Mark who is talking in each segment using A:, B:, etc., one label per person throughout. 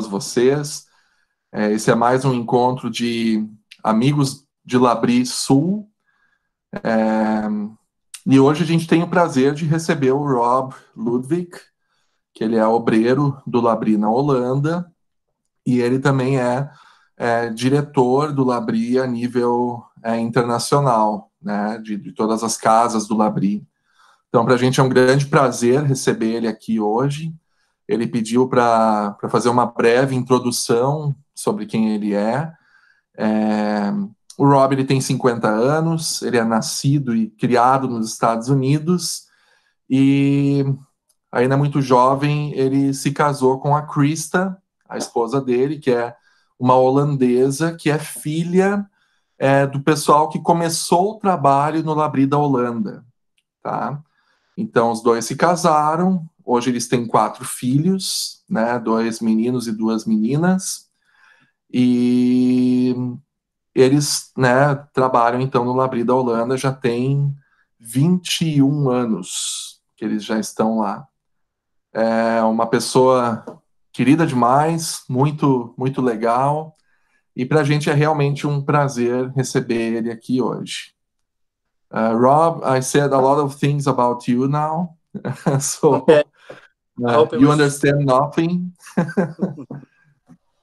A: todos vocês. Esse é mais um encontro de amigos de Labri Sul. E hoje a gente tem o prazer de receber o Rob Ludwig, que ele é obreiro do Labri na Holanda, e ele também é diretor do Labri a nível internacional, né, de todas as casas do Labri. Então, para a gente é um grande prazer receber ele aqui hoje. Ele pediu para fazer uma breve introdução sobre quem ele é. O Rob ele tem 50 anos, ele é nascido e criado nos Estados Unidos, e ainda muito jovem ele se casou com a Krista, a esposa dele, que é uma holandesa, que é filha do pessoal que começou o trabalho no Labri da Holanda, tá? Então, os dois se casaram, hoje eles têm 4 filhos, né, 2 meninos e 2 meninas, e eles, né, trabalham, então, no Labri da Holanda, já tem 21 anos que eles já estão lá. É uma pessoa querida demais, muito, muito legal, e para a gente é realmente um prazer receber ele aqui hoje. Rob, I said a lot of things about you now, so
B: okay.
A: you understand nothing.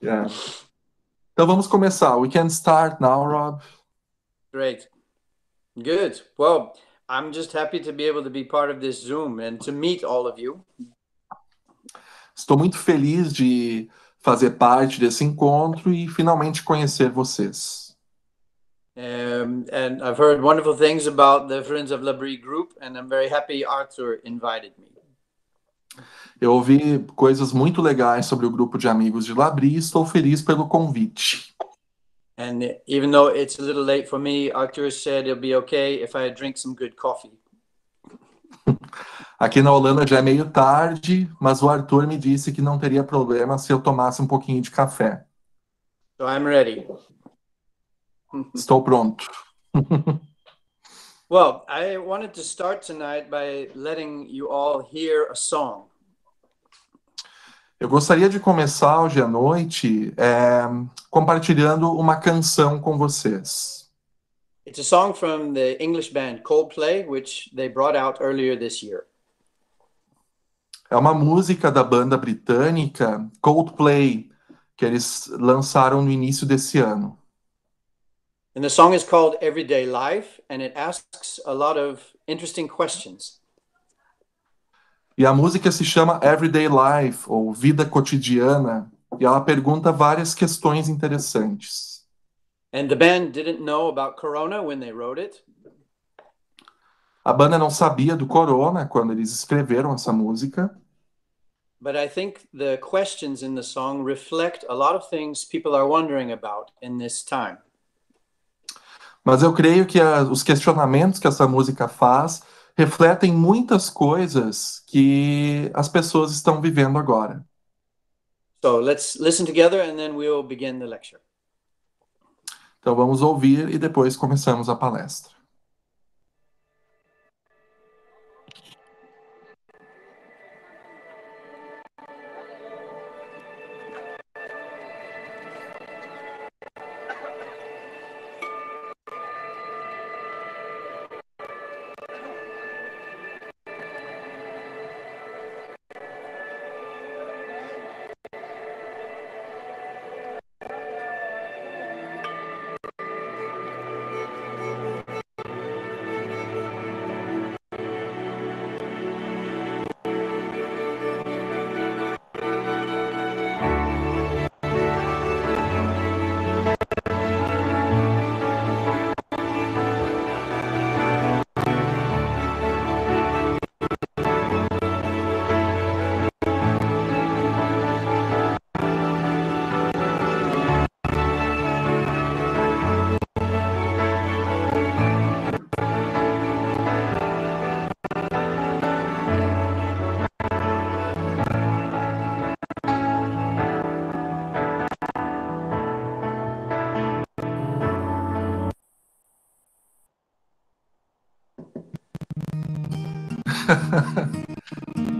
A: Yeah. Então vamos começar. We can start now, Rob.
B: Great. Good. Well, I'm just happy to be able to be part of this Zoom and to meet all of you.
A: Estou muito feliz de fazer parte desse encontro e finalmente conhecer vocês.
B: And I've heard wonderful things about the Friends of Labri group, and I'm very happy Arthur invited me.
A: Eu ouvi coisas muito legais sobre o grupo de amigos de Labri e estou feliz pelo convite.
B: And even though it's a little late for me, Arthur said it'll be okay if I drink some good coffee.
A: Aqui na Holanda já é meio tarde, mas o Arthur me disse que não teria problema se eu tomasse um pouquinho de café.
B: So I'm ready.
A: Estou pronto.
B: Well, I wanted to start tonight by letting you all hear a song.
A: Eu gostaria de começar hoje à noite compartilhando uma canção com vocês.
B: It's a song from the English band Coldplay, which they brought out earlier this year.
A: É uma música da banda britânica Coldplay, que eles lançaram no início desse ano.
B: And the song is called Everyday Life, and it asks a lot of interesting questions.
A: E a música se chama Everyday Life, ou Vida Cotidiana, e ela pergunta várias questões interessantes.
B: And the band didn't know about Corona when they wrote it.
A: A banda não sabia do corona quando eles escreveram essa música.
B: But I think the questions in the song reflect a lot of things people are wondering about in this time.
A: Mas eu creio que os questionamentos que essa música faz refletem muitas coisas que as pessoas estão vivendo agora.
B: So let's listen together and then we'll begin the lecture.
A: Então vamos ouvir e depois começamos a palestra.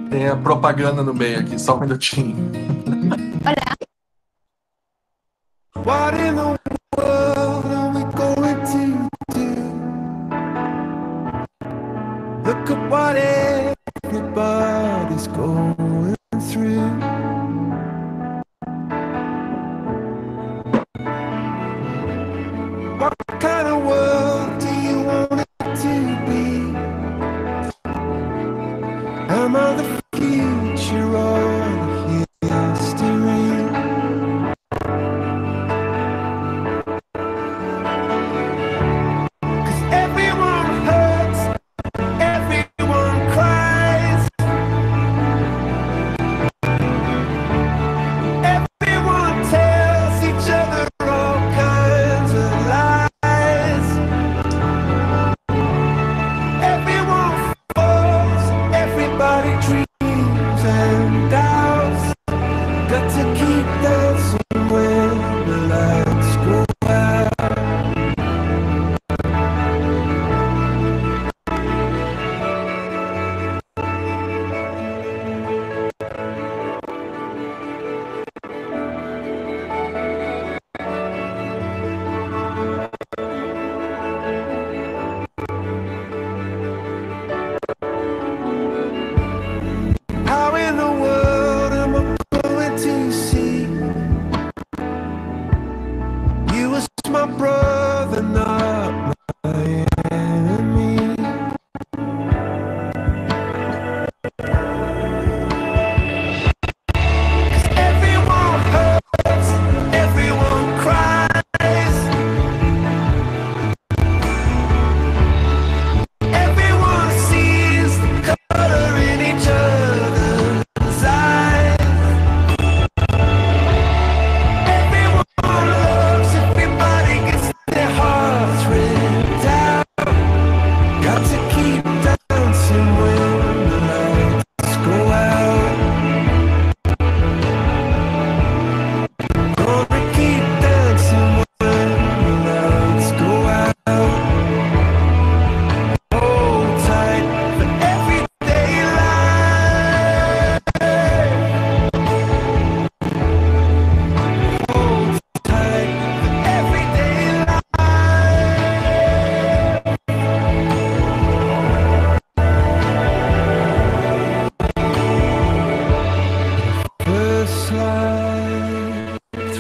A: Tem a propaganda no meio aqui, só um minutinho.
C: Hola.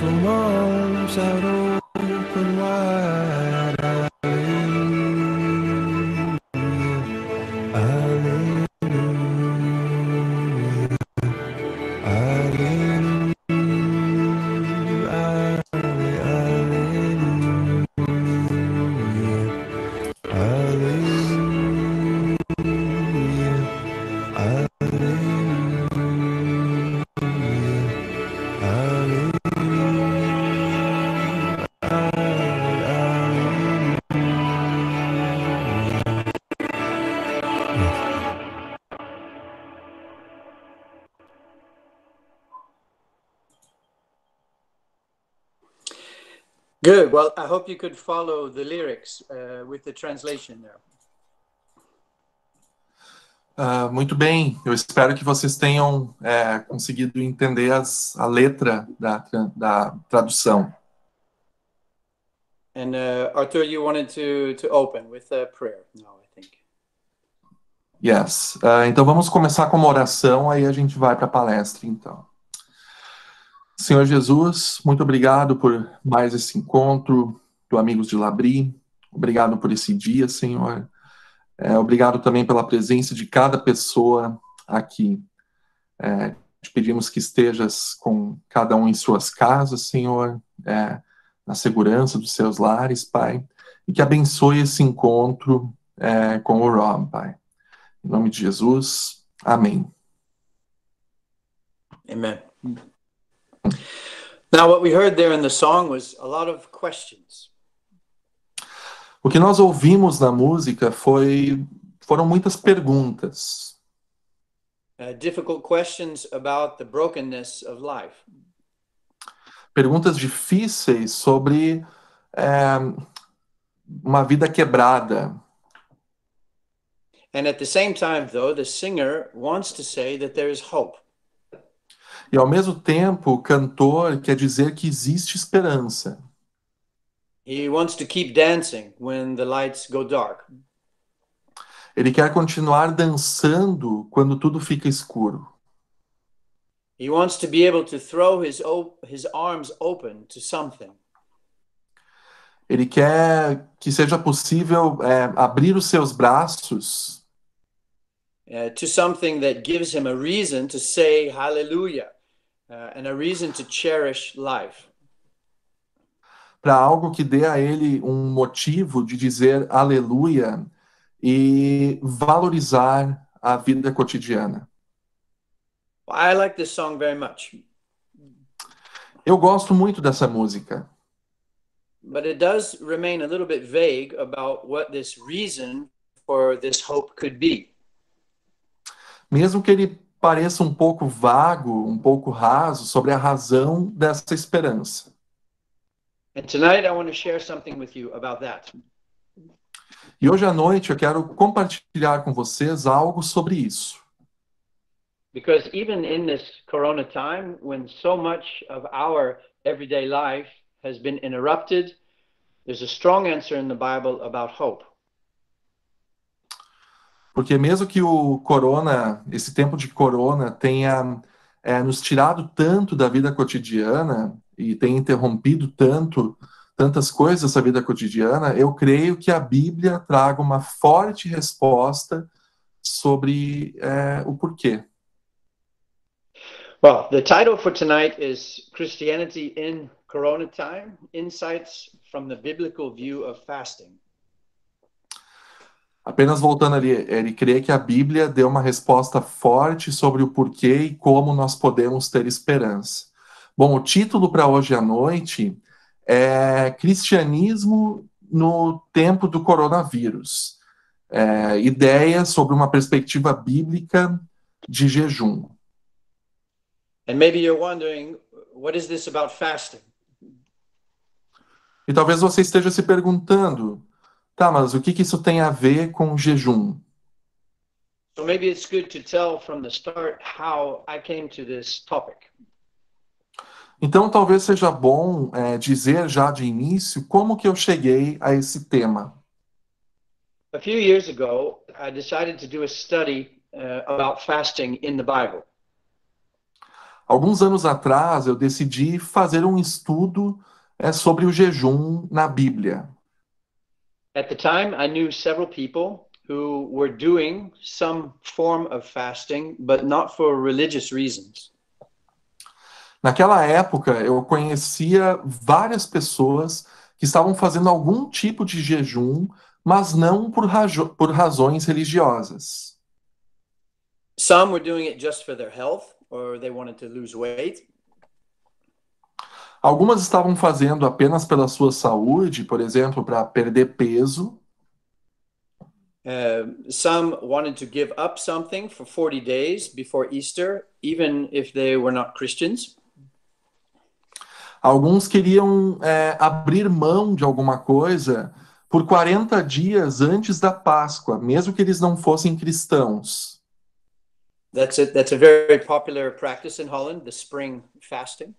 C: from arms out open wide. Hallelujah, hallelujah, hallelujah, hallelujah,
B: Good. Well, I hope you could follow the lyrics with the translation there.
A: Muito bem, eu espero que vocês tenham conseguido entender a letra da tradução.
B: And Arthur, you wanted to open with a prayer now, I think.
A: Yes. Então vamos começar com uma oração, aí a gente vai para a palestra, então. Senhor Jesus, muito obrigado por mais esse encontro do Amigos de Labri. Obrigado por esse dia, Senhor. Obrigado também pela presença de cada pessoa aqui. Te pedimos que estejas com cada um em suas casas, Senhor, na segurança dos seus lares, Pai, e que abençoe esse encontro com o Rob, Pai. Em nome de Jesus, amém.
B: Amen. Now, what we heard there in the song was a lot of questions.
A: O que nós ouvimos na música foram muitas perguntas.
B: Difficult questions about the brokenness of life.
A: Perguntas difíceis sobre uma vida quebrada.
B: And at the same time, though, the singer wants to say that there is hope.
A: E ao mesmo tempo, o cantor quer dizer que existe esperança.
B: He wants to keep dancing when the lights go dark.
A: Ele quer continuar dançando quando tudo fica escuro.
B: He wants to be able to throw his arms open to something.
A: Ele quer que seja possível abrir os seus braços
B: to something that gives him a reason to say hallelujah and a reason to cherish life.
A: Para algo que dê a ele um motivo de dizer aleluia e valorizar a vida cotidiana.
B: I like this song very much.
A: Eu gosto muito dessa música.
B: But it does remain a little bit vague about what this reason for this hope could be.
A: Mesmo que ele pareça um pouco vago, um pouco raso sobre a razão dessa esperança.
B: And tonight I want to share something with you about that.
A: E hoje à noite eu quero compartilhar com vocês algo sobre isso.
B: Because even in this corona time, when so much of our everyday life has been interrupted, there's a strong answer in the Bible about hope.
A: Porque mesmo que esse tempo de corona tenha nos tirado tanto da vida cotidiana e tenha interrompido tantas coisas da vida cotidiana, eu creio que a Bíblia traga uma forte resposta sobre o porquê.
B: Well, the title for tonight is Christianity in Corona Time, Insights from the Biblical View of Fasting.
A: Apenas voltando ali, ele crê que a Bíblia deu uma resposta forte sobre o porquê e como nós podemos ter esperança. Bom, o título para hoje à noite é Cristianismo no tempo do coronavírus. Ideias sobre uma perspectiva bíblica de jejum.
B: And maybe you're wondering, what is this about fasting?
A: E talvez você esteja se perguntando, tá, mas o que isso tem a ver com jejum?
B: So maybe it's good to tell from the start how I came to this topic.
A: Então talvez seja bom dizer já de início como que eu cheguei a esse tema.
B: A few years ago, I decided to do a study about fasting in the Bible.
A: Alguns anos atrás, eu decidi fazer um estudo sobre o jejum na Bíblia.
B: At the time, I knew several people who were doing some form of fasting, but not for religious reasons.
A: Naquela época, eu conhecia várias pessoas que estavam fazendo algum tipo de jejum, mas não por razões religiosas.
B: Some were doing it just for their health, or they wanted to lose weight.
A: Algumas estavam fazendo apenas pela sua saúde, por exemplo, para perder peso.
B: Some wanted to give up something for 40 days before Easter, even if they were not Christians.
A: Alguns queriam abrir mão de alguma coisa por 40 dias antes da Páscoa, mesmo que eles não fossem cristãos.
B: That's a very popular practice in Holland, the spring fasting.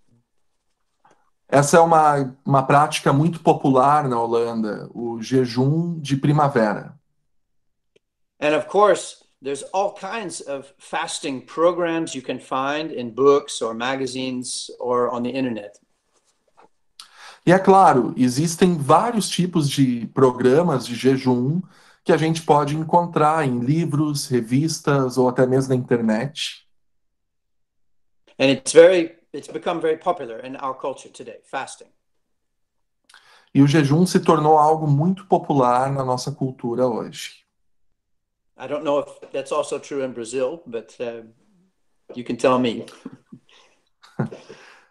A: Essa é uma prática muito popular na Holanda, o jejum de primavera.
B: And of course, there's all kinds of fasting programs you can find in books or magazines or on the internet.
A: E é claro, existem vários tipos de programas de jejum que a gente pode encontrar em livros, revistas ou até mesmo na internet.
B: And it's become very popular in our culture today, fasting.
A: E o jejum se tornou algo muito popular na nossa cultura hoje.
B: I don't know if that's also true in Brazil, but you can tell me.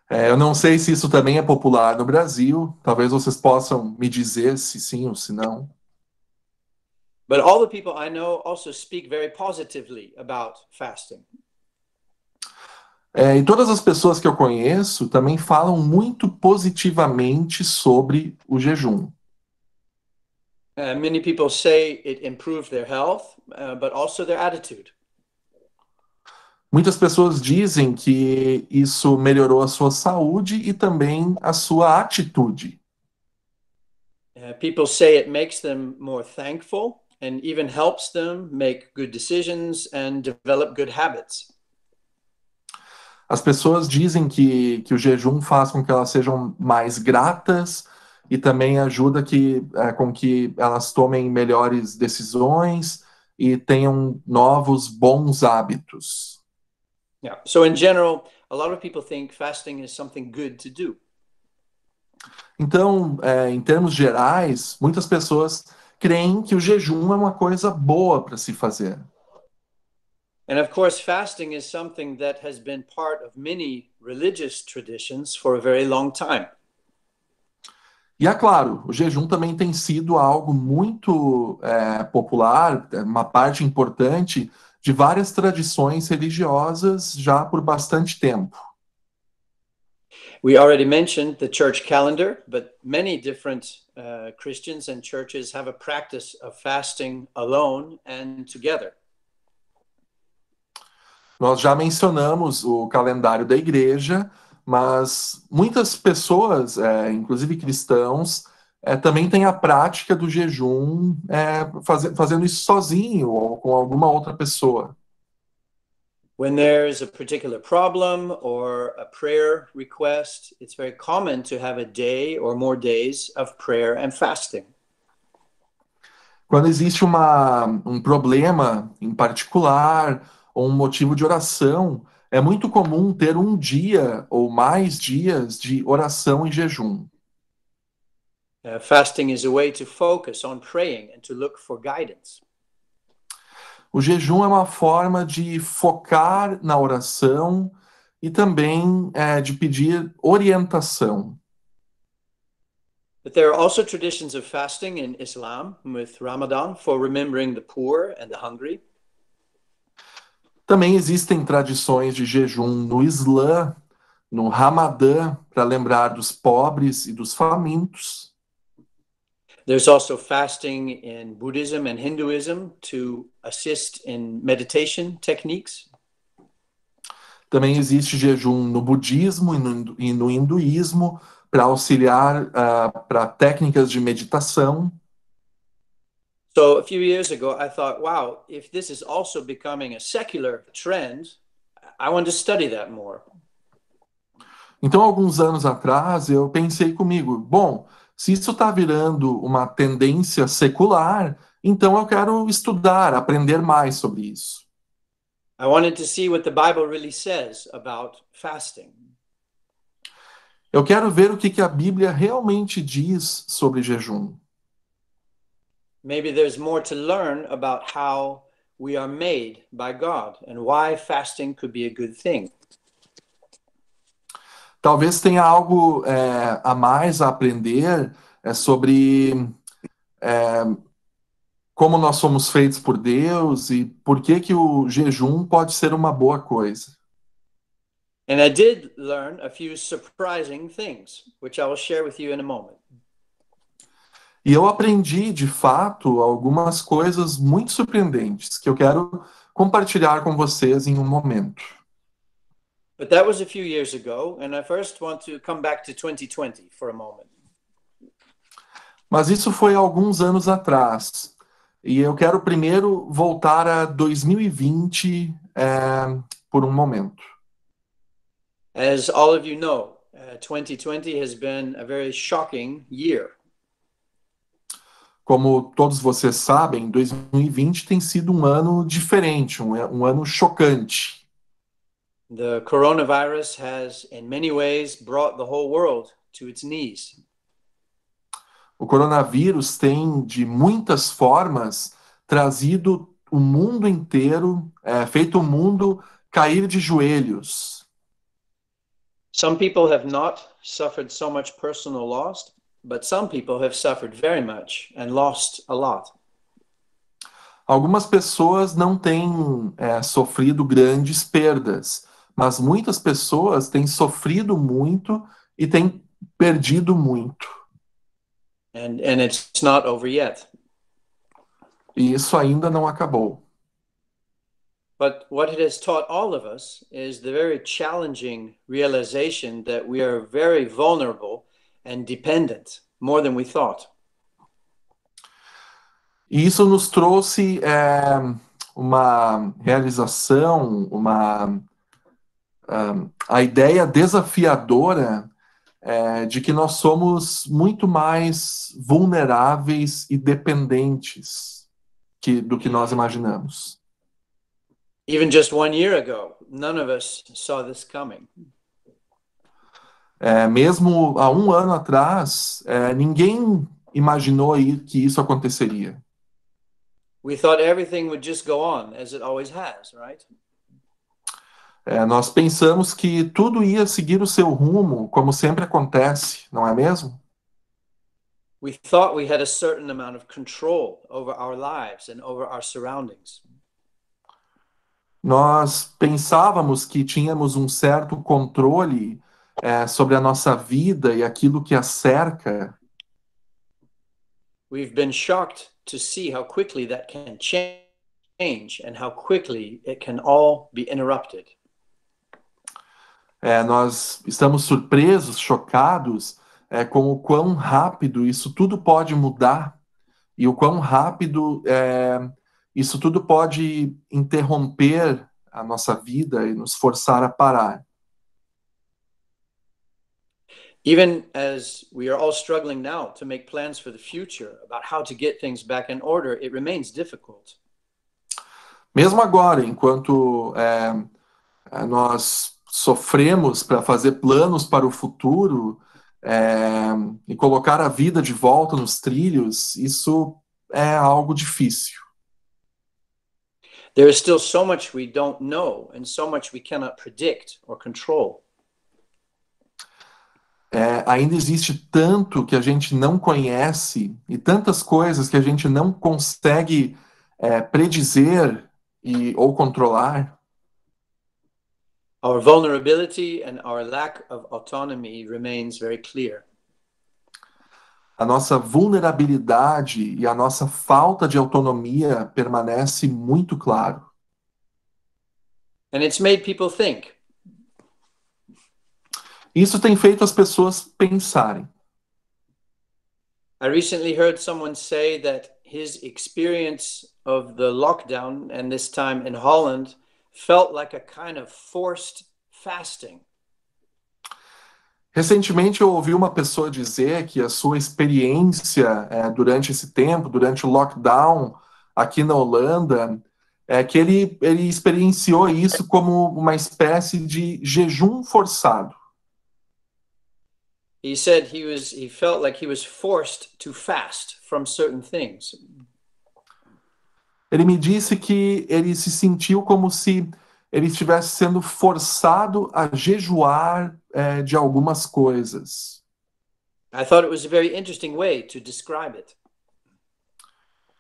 A: Eu não sei se isso também é popular no Brasil. Talvez vocês possam me dizer se sim ou se não.
B: But all the people I know also speak very positively about fasting.
A: E todas as pessoas que eu conheço também falam muito positivamente sobre o jejum.
B: Many people say it improved their health, but also their attitude.
A: Muitas pessoas dizem que isso melhorou a sua saúde e também a sua atitude.
B: People say it makes them more thankful and even helps them make good decisions and develop good habits.
A: As pessoas dizem que o jejum faz com que elas sejam mais gratas e também ajuda com que elas tomem melhores decisões e tenham novos bons hábitos.
B: Yeah. So in general, a lot of people think fasting is something good to do.
A: Então, em termos gerais, muitas pessoas creem que o jejum é uma coisa boa para se fazer.
B: And of course, fasting is something that has been part of many religious traditions for a very long time.
A: E é claro, o jejum também tem sido algo muito popular, uma parte importante de várias tradições religiosas já por bastante tempo.
B: We already mentioned the church calendar, but many different Christians and churches have a practice of fasting alone and together.
A: Nós já mencionamos o calendário da igreja, mas muitas pessoas, inclusive cristãos, também têm a prática do jejum fazendo isso sozinho ou com alguma outra pessoa.
B: When there's a particular problem or a prayer request, it's very common to have a day or more days of prayer and fasting.
A: Quando existe um problema em particular ou um motivo de oração, é muito comum ter um dia ou mais dias de oração e jejum.
B: Fasting is a way to focus on praying and to look for guidance.
A: O jejum é uma forma de focar na oração e também de pedir orientação.
B: But there are also traditions of fasting in Islam, with Ramadan, for remembering the poor and the hungry.
A: Também existem tradições de jejum no Islã, no Ramadã, para lembrar dos pobres e dos famintos.
B: There's also fasting in Buddhism and Hinduism to assist in meditation techniques.
A: Também existe jejum no budismo e no hinduísmo para auxiliar para técnicas de meditação.
B: So a few years ago, I thought, wow, if this is also becoming a secular trend, I want to study that more.
A: Então, alguns anos atrás, eu pensei comigo, bom, se isso está virando uma tendência secular, então eu quero estudar, aprender mais sobre isso.
B: I wanted to see what the Bible really says about fasting.
A: Eu quero ver o que a Bíblia realmente diz sobre jejum.
B: Maybe there's more to learn about how we are made by God and why fasting could be a good thing.
A: Talvez tenha algo a mais a aprender sobre como nós somos feitos por Deus e por que o jejum pode ser uma boa coisa.
B: And I did learn a few surprising things, which I will share with you in a moment.
A: E eu aprendi, de fato, algumas coisas muito surpreendentes que eu quero compartilhar com vocês em um momento.
B: But that was a few years ago, and I first want to come back to 2020 for a moment.
A: Mas isso foi há alguns anos atrás. E eu quero primeiro voltar a 2020 por um momento.
B: As all of you know, 2020 has been a very shocking year.
A: Como todos vocês sabem, 2020 tem sido um ano diferente, um ano chocante.
B: The coronavirus has, in many ways, brought the whole world to its knees.
A: O coronavírus tem, de muitas formas, trazido o mundo inteiro, feito o mundo cair de joelhos.
B: Some people have not suffered so much personal loss, but some people have suffered very much and lost a lot.
A: Algumas pessoas não têm sofrido grandes perdas, mas muitas pessoas têm sofrido muito e têm perdido muito.
B: And it's not over yet.
A: E isso ainda não acabou.
B: But what it has taught all of us is the very challenging realization that we are very vulnerable and dependent, more than we thought.
A: E isso nos trouxe uma realização, a ideia desafiadora de que nós somos muito mais vulneráveis e dependentes do que nós imaginamos.
B: Even just 1 year ago, none of us saw this coming.
A: Mesmo há um ano atrás, ninguém imaginou que isso aconteceria.
B: We thought everything would just go on as it always has, right?
A: Nós pensamos que tudo ia seguir o seu rumo, como sempre acontece, não é mesmo?
B: We thought we had a certain amount of control over our lives and over our surroundings.
A: Nós pensávamos que tínhamos um certo controle sobre a nossa vida e aquilo que a cerca.
B: We've been shocked to see how quickly that can change and how quickly it can all be interrupted.
A: Nós estamos surpresos, chocados com o quão rápido isso tudo pode mudar e o quão rápido isso tudo pode interromper a nossa vida e nos forçar a parar.
B: Even as we are all struggling now to make plans for the future about how to get things back in order, it remains difficult.
A: Mesmo agora, enquanto nós sofremos para fazer planos para o futuro e colocar a vida de volta nos trilhos, isso é algo difícil.
B: There is still so much we don't know and so much we cannot predict or control.
A: Ainda existe tanto que a gente não conhece e tantas coisas que a gente não consegue predizer ou controlar.
B: Our vulnerability and our lack of autonomy remains very clear.
A: A nossa vulnerabilidade e a nossa falta de autonomia permanece muito claro.
B: And it's made people think.
A: Isso tem feito as pessoas pensarem.
B: I recently heard someone say that his experience of the lockdown and this time in Holland felt like a kind of forced fasting.
A: Recentemente eu ouvi uma pessoa dizer que a sua experiência durante esse tempo, durante o lockdown aqui na Holanda, é que ele experienciou isso como uma espécie de jejum forçado.
B: He said he felt like he was forced to fast from certain things.
A: Ele me disse que ele se sentiu como se ele estivesse sendo forçado a jejuar de algumas coisas.
B: I thought it was a very interesting way to describe it.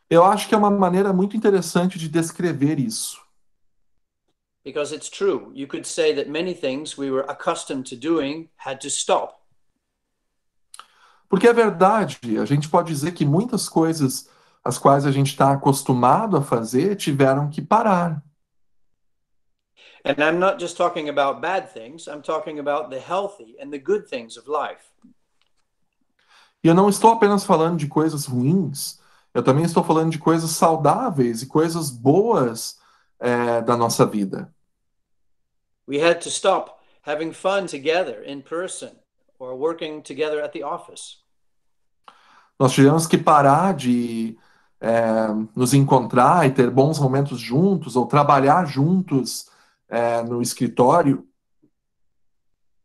A: Eu acho que é uma maneira muito interessante de descrever isso.
B: Because it's true. You could say that many things we were accustomed to doing had to stop.
A: Porque é verdade, a gente pode dizer que muitas coisas as quais a gente está acostumado a fazer tiveram que parar.
B: And I'm not just talking about bad things, I'm talking about the healthy and the good things of life.
A: E eu não estou apenas falando de coisas ruins, eu também estou falando de coisas saudáveis e coisas boas da nossa vida.
B: We had to stop having fun together in person or working together at the office.
A: Nós tivemos que parar de nos encontrar e ter bons momentos juntos ou trabalhar juntos no escritório.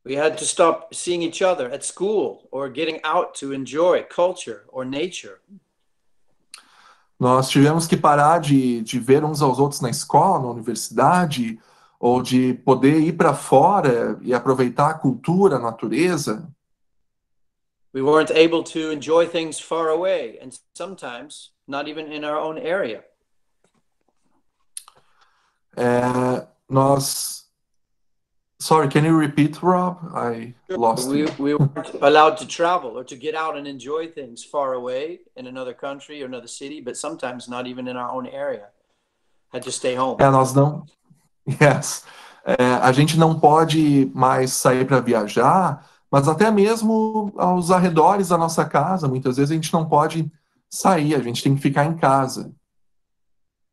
B: We had to stop seeing each other at school or getting out to enjoy culture or nature.
A: Nós tivemos que parar de ver uns aos outros na escola, na universidade, ou de poder ir para fora e aproveitar a cultura, a natureza.
B: We weren't able to enjoy things far away and sometimes not even in our own area.
A: Sorry, can you repeat, Rob? I lost you.
B: We weren't allowed to travel or to get out and enjoy things far away in another country or another city, but sometimes not even in our own area. Had to stay home.
A: Nós não. Yes. A gente não pode mais sair para viajar, mas até mesmo aos arredores da nossa casa, muitas vezes a gente não pode sair, a gente tem que ficar em casa.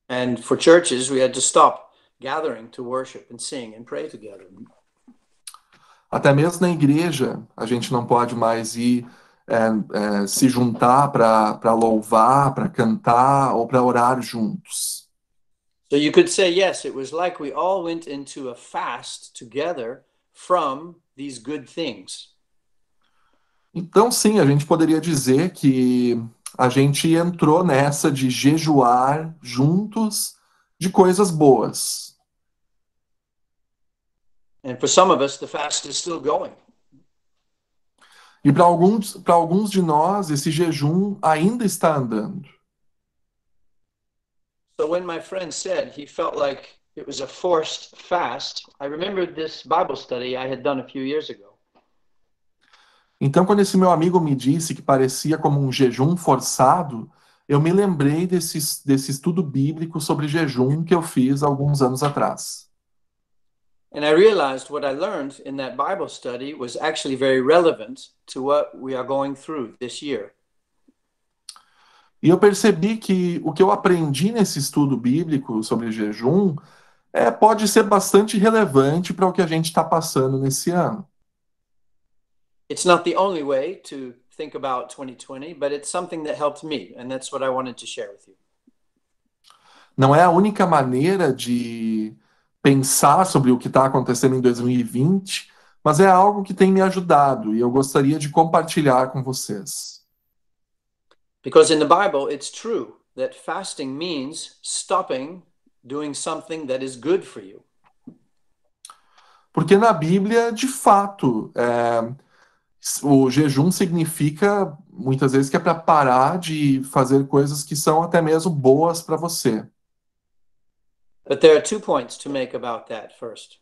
B: And for churches, we had to stop gathering to worship and sing and pray together.
A: Até mesmo na igreja, a gente não pode mais ir se juntar para louvar, para cantar ou para orar juntos.
B: So you could say, yes, it was like we all went into a fast together from these good things.
A: Então, sim, a gente poderia dizer que a gente entrou nessa de jejuar juntos de coisas boas.
B: And for some of us, the fast is still going.
A: E para alguns de nós, esse jejum ainda está andando.
B: So when my friend said he felt like it was a forced fast, I remembered this Bible study I had done a few years ago.
A: Então, quando esse meu amigo me disse que parecia como um jejum forçado, eu me lembrei desse estudo bíblico sobre jejum que eu fiz alguns anos atrás.
B: And I realized what I learned in that Bible study was actually very relevant to what we are going through this year.
A: E eu percebi que o que eu aprendi nesse estudo bíblico sobre jejum pode ser bastante relevante para o que a gente está passando nesse ano.
B: It's not the only way to think about 2020, but it's something that helped me, and that's what I wanted to share with you.
A: Não é a única maneira de pensar sobre o que está acontecendo em 2020, mas é algo que tem me ajudado e eu gostaria de compartilhar com vocês.
B: Because in the Bible, it's true that fasting means stopping doing something that is good for you.
A: Porque na Bíblia, de fato, o jejum significa, muitas vezes, que é para parar de fazer coisas que são até mesmo boas para você.
B: But there are 2 points to make about that first.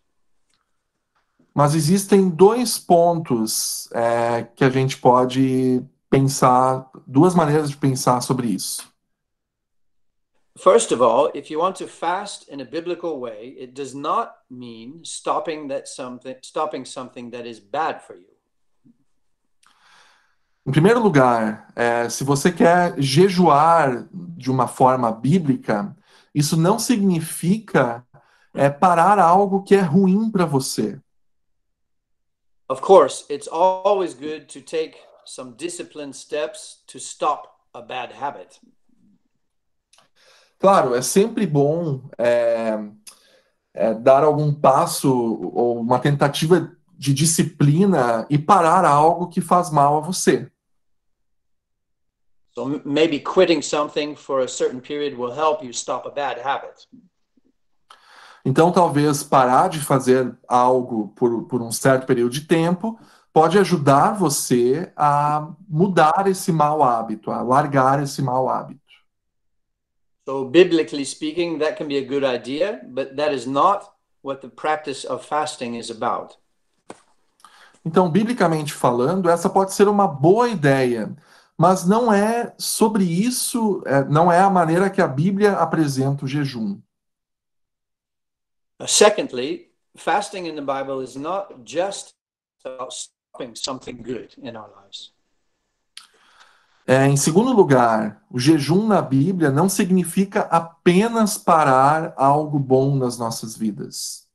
A: Mas existem dois pontos que a gente pode pensar, duas maneiras de pensar sobre isso.
B: First of all, if you want to fast in a biblical way, it does not mean stopping something that is bad for you.
A: Em primeiro lugar, se você quer jejuar de uma forma bíblica, isso não significa parar algo que é ruim para você.
B: Of course, it's always good to take some disciplined steps to stop a bad habit.
A: Claro, é sempre bom dar algum passo ou uma tentativa de disciplina e parar algo que faz mal a você.
B: So maybe quitting something for a certain period will help you stop a bad habit.
A: Então, talvez parar de fazer algo por um certo período de tempo pode ajudar você a mudar esse mau hábito, a largar esse mau hábito.
B: So biblically speaking, that can be a good idea, but that is not what the practice of fasting is about.
A: Então, biblicamente falando, essa pode ser uma boa ideia, mas não é sobre isso, não é a maneira que a Bíblia apresenta o jejum.
B: Secondly, fasting in the Bible is not just about stopping something good in our lives.
A: Em segundo lugar, o jejum na Bíblia não significa apenas parar algo bom nas nossas vidas.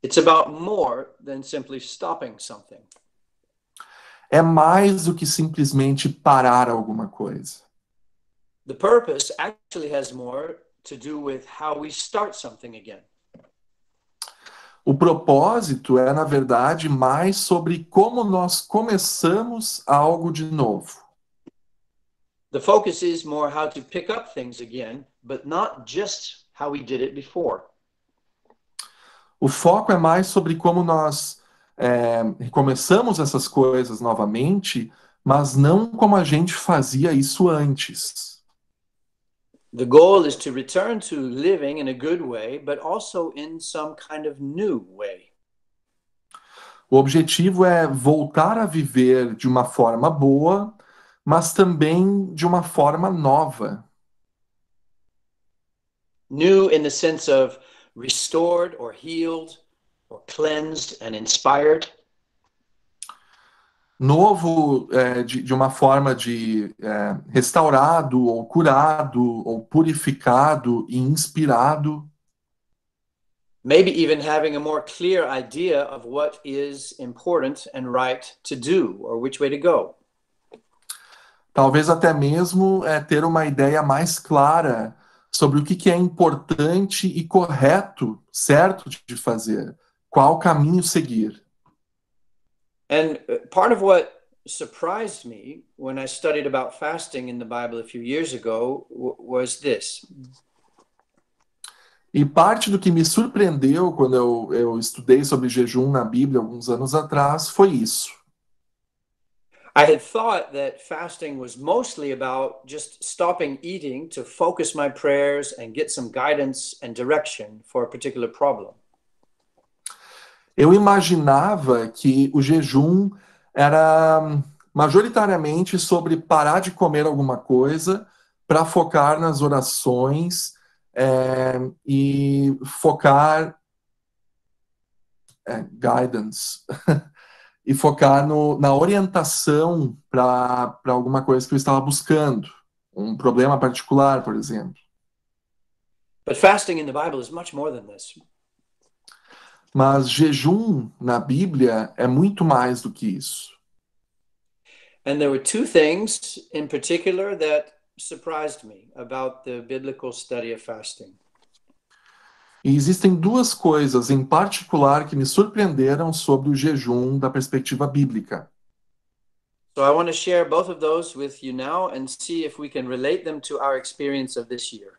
B: It's about more than simply stopping something.
A: É mais do que simplesmente parar alguma coisa.
B: The purpose actually has more to do with how we start something again.
A: O propósito é, na verdade, mais sobre como nós começamos algo de novo.
B: The focus is more how to pick up things again, but not just how we did it before.
A: O foco é mais sobre como nós recomeçamos essas coisas novamente, mas não como a gente fazia isso antes.
B: The goal is to return to living in a good way, but also in some kind of new way.
A: O objetivo é voltar a viver de uma forma boa, mas também de uma forma nova.
B: New in the sense of restored or healed or cleansed and inspired.
A: Novo de uma forma de restaurado, ou curado, ou purificado e inspirado.
B: Maybe even having a more clear idea of what is important and right to do or which way to go.
A: Talvez até mesmo ter uma ideia mais clara sobre o que é importante e correto, certo de fazer, qual caminho seguir.
B: And part of what surprised me when I studied about fasting in the Bible a few years ago was this.
A: E parte do que me surpreendeu quando eu estudei sobre jejum na Bíblia alguns anos atrás foi isso.
B: I had thought that fasting was mostly about just stopping eating to focus my prayers and get some guidance and direction for a particular problem.
A: Eu imaginava que o jejum era majoritariamente sobre parar de comer alguma coisa para focar nas orações e focar guidance e focar na orientação para alguma coisa que eu estava buscando, um problema particular, por exemplo.
B: But fasting in the Bible is much more than this.
A: Mas jejum na Bíblia é muito mais do que isso.
B: And there were two things in particular that surprised me about the biblical study of fasting.
A: E existem duas coisas em particular que me surpreenderam sobre o jejum da perspectiva bíblica.
B: So I want to share both of those with you now and see if we can relate them to our experience of this year.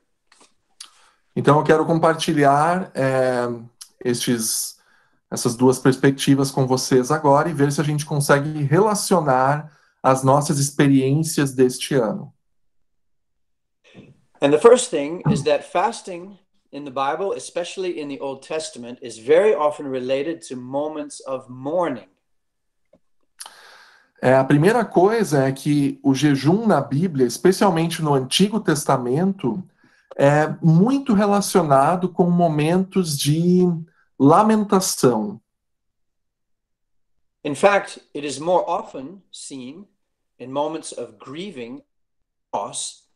A: Então eu quero compartilhar essas duas perspectivas com vocês agora e ver se a gente consegue relacionar as nossas experiências deste ano.
B: And the first thing is that fasting in the Bible, especially in the Old Testament, is very often related to moments of mourning.
A: A primeira coisa é que o jejum na Bíblia, especialmente no Antigo Testamento, é muito relacionado com momentos de lamentação.
B: In fact, it is more often seen in moments of grieving loss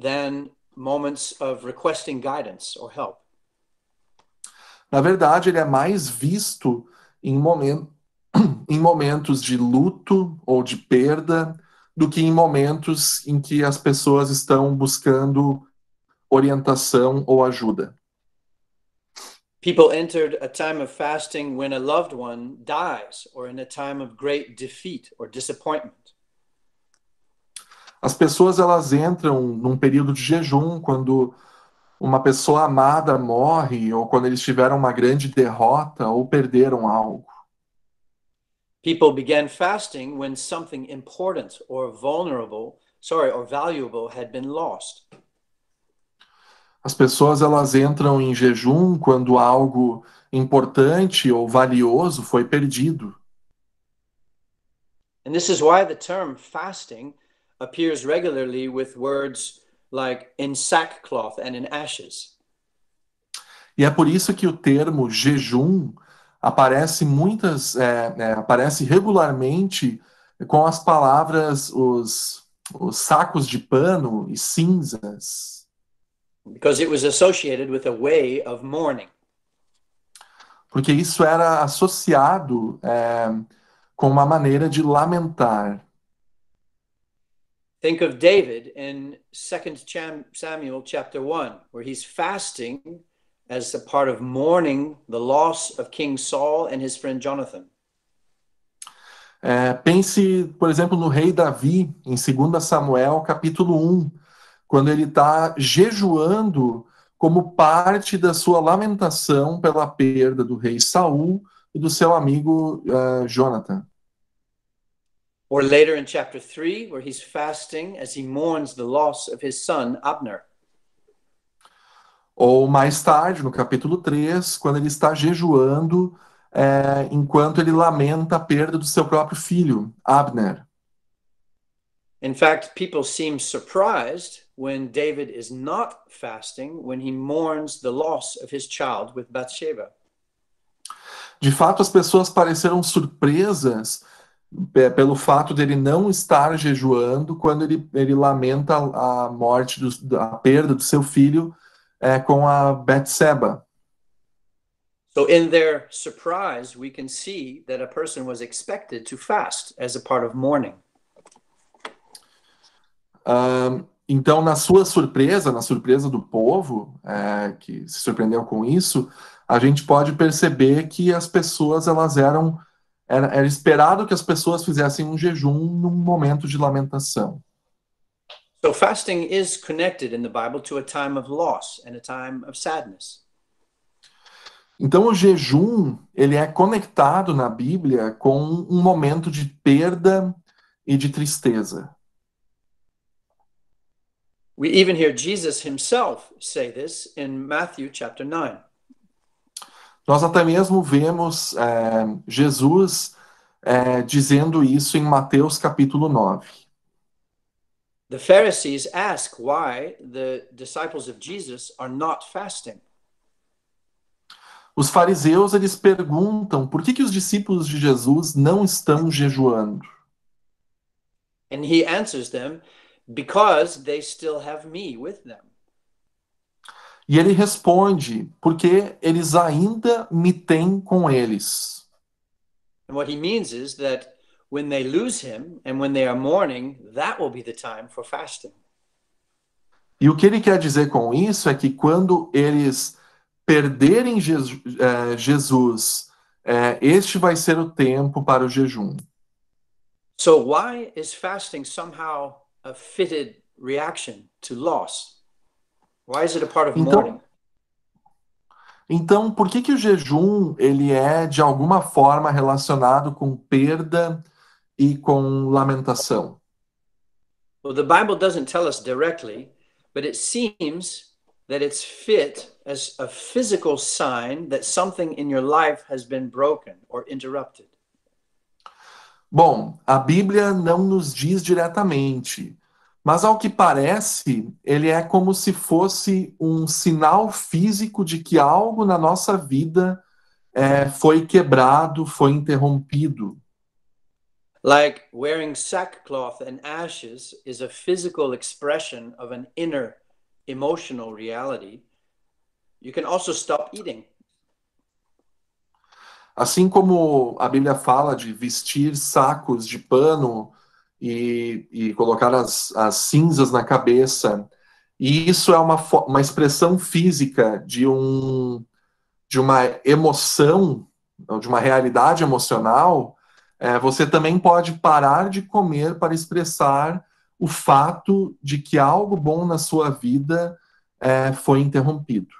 B: than moments of requesting guidance or help.
A: Na verdade, ele é mais visto em em momentos de luto ou de perda do que em momentos em que as pessoas estão buscando orientação ou ajuda.
B: People entered a time of fasting when a loved one dies or in a time of great defeat or disappointment.
A: As pessoas elas entram num período de jejum quando uma pessoa amada morre ou quando eles tiveram uma grande derrota ou perderam algo.
B: People began fasting when something important or valuable had been lost.
A: As pessoas elas entram em jejum quando algo importante ou valioso foi perdido.
B: And this is why the term fasting appears regularly with words like in sackcloth and in ashes.
A: E é por isso que o termo jejum aparece regularmente com as palavras os sacos de pano e cinzas.
B: Because it was associated with a way of mourning.
A: Porque isso era associado com uma maneira de lamentar.
B: Think of David in 2 Samuel chapter 1, where he's fasting as a part of mourning the loss of King Saul and his friend Jonathan.
A: Pense, por exemplo, no rei Davi, em 2 Samuel, capítulo 1, quando ele está jejuando como parte da sua lamentação pela perda do rei Saul e do seu amigo Jonathan.
B: Or later in chapter 3, where he's fasting as he mourns the loss of his son Abner.
A: Ou mais tarde, no capítulo 3, quando ele está jejuando enquanto ele lamenta a perda do seu próprio filho, Abner.
B: In fact, people seem surprised when David is not fasting when he mourns the loss of his child with Bathsheba.
A: De fato, as pessoas pareceram surpresas pelo fato dele não estar jejuando quando ele lamenta a morte, a perda do seu filho com a Betseba.
B: So in their surprise, we can see that a person was expected to fast as a part of mourning.
A: Então, na surpresa do povo, que se surpreendeu com isso, a gente pode perceber que as pessoas era esperado que as pessoas fizessem um jejum num momento de lamentação.
B: So fasting is connected in the Bible to a time of loss and a time of sadness.
A: Então o jejum, ele é conectado na Bíblia com um momento de perda e de tristeza.
B: We even hear Jesus himself say this in Matthew chapter 9.
A: Nós até mesmo vemos Jesus dizendo isso em Mateus capítulo 9.
B: The Pharisees ask why the disciples of Jesus are not fasting.
A: Os fariseus, eles perguntam por que os discípulos de Jesus não estão jejuando.
B: And he answers them, because they still have me with them.
A: E ele responde, porque eles ainda me têm com eles.
B: And what he means is that when they lose him and when they are mourning, that will be the time for fasting.
A: E o que ele quer dizer com isso é que quando eles perderem Jesus, este vai ser o tempo para o jejum.
B: So why is fasting somehow a fitted reaction to loss? Why is it a part of mourning?
A: Então, por que o jejum ele é de alguma forma relacionado com perda e com lamentação?
B: Well, the Bible doesn't tell us directly, but it seems that it's fit as a physical sign that something in your life has been broken or interrupted.
A: Bom, a Bíblia não nos diz diretamente, mas ao que parece, ele é como se fosse um sinal físico de que algo na nossa vida foi quebrado, foi interrompido.
B: Like wearing sackcloth and ashes is a physical expression of an inner emotional reality. You can also stop eating.
A: Assim como a Bíblia fala de vestir sacos de pano e colocar as cinzas na cabeça, e isso é uma expressão física de uma emoção, ou de uma realidade emocional, você também pode parar de comer para expressar o fato de que algo bom na sua vida foi interrompido.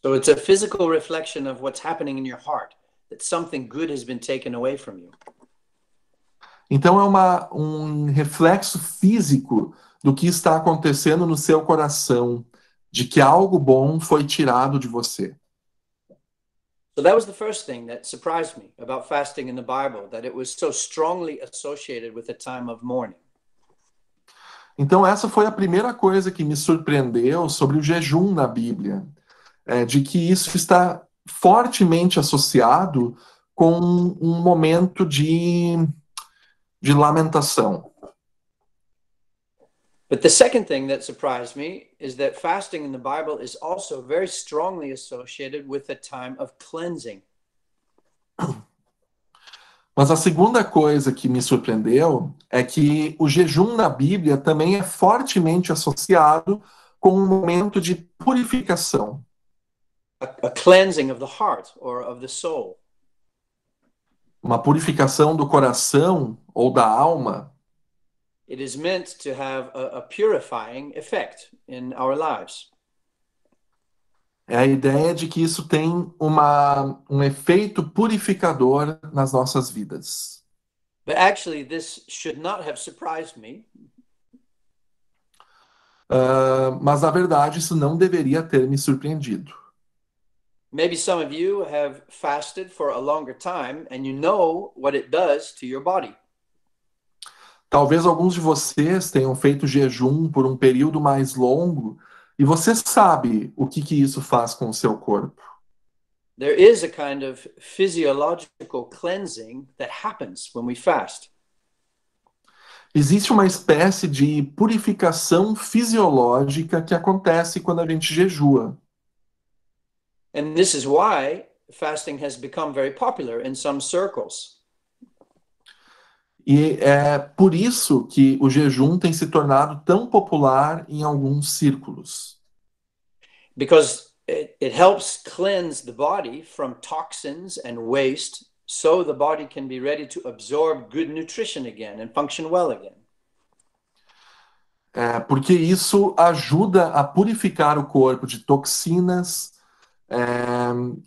B: So it's a physical reflection of what's happening in your heart, that something good has been taken away from you.
A: Então é um reflexo físico do que está acontecendo no seu coração, de que algo bom foi tirado de você.
B: So that was the first thing that surprised me about fasting in the Bible, that it was so strongly associated with a time of mourning.
A: Então essa foi a primeira coisa que me surpreendeu sobre o jejum na Bíblia, de que isso está fortemente associado com um momento de lamentação.
B: But the second thing that surprised me is that fasting in the Bible is also very strongly associated with a time of cleansing.
A: Mas a segunda coisa que me surpreendeu é que o jejum na Bíblia também é fortemente associado com um momento de purificação.
B: A cleansing of the heart or of the soul.
A: Uma purificação do coração ou da alma.
B: It is meant to have a purifying effect in our lives.
A: É a ideia de que isso tem um efeito purificador nas nossas vidas.
B: But actually, this should not have surprised me.
A: Mas, na verdade, isso não deveria ter me surpreendido.
B: Maybe some of you have fasted for a longer time and you know what it does to your body.
A: Talvez alguns de vocês tenham feito jejum por um período mais longo e você sabe o que isso faz com o seu corpo.
B: There is a kind of physiological cleansing that happens when we fast.
A: Existe uma espécie de purificação fisiológica que acontece quando a gente jejua.
B: And this is why fasting has become very popular in some circles.
A: E é por isso que o jejum tem se tornado tão popular em alguns círculos.
B: Because it helps cleanse the body from toxins and waste so the body can be ready to absorb good nutrition again and function well again.
A: Porque isso ajuda a purificar o corpo de toxinas.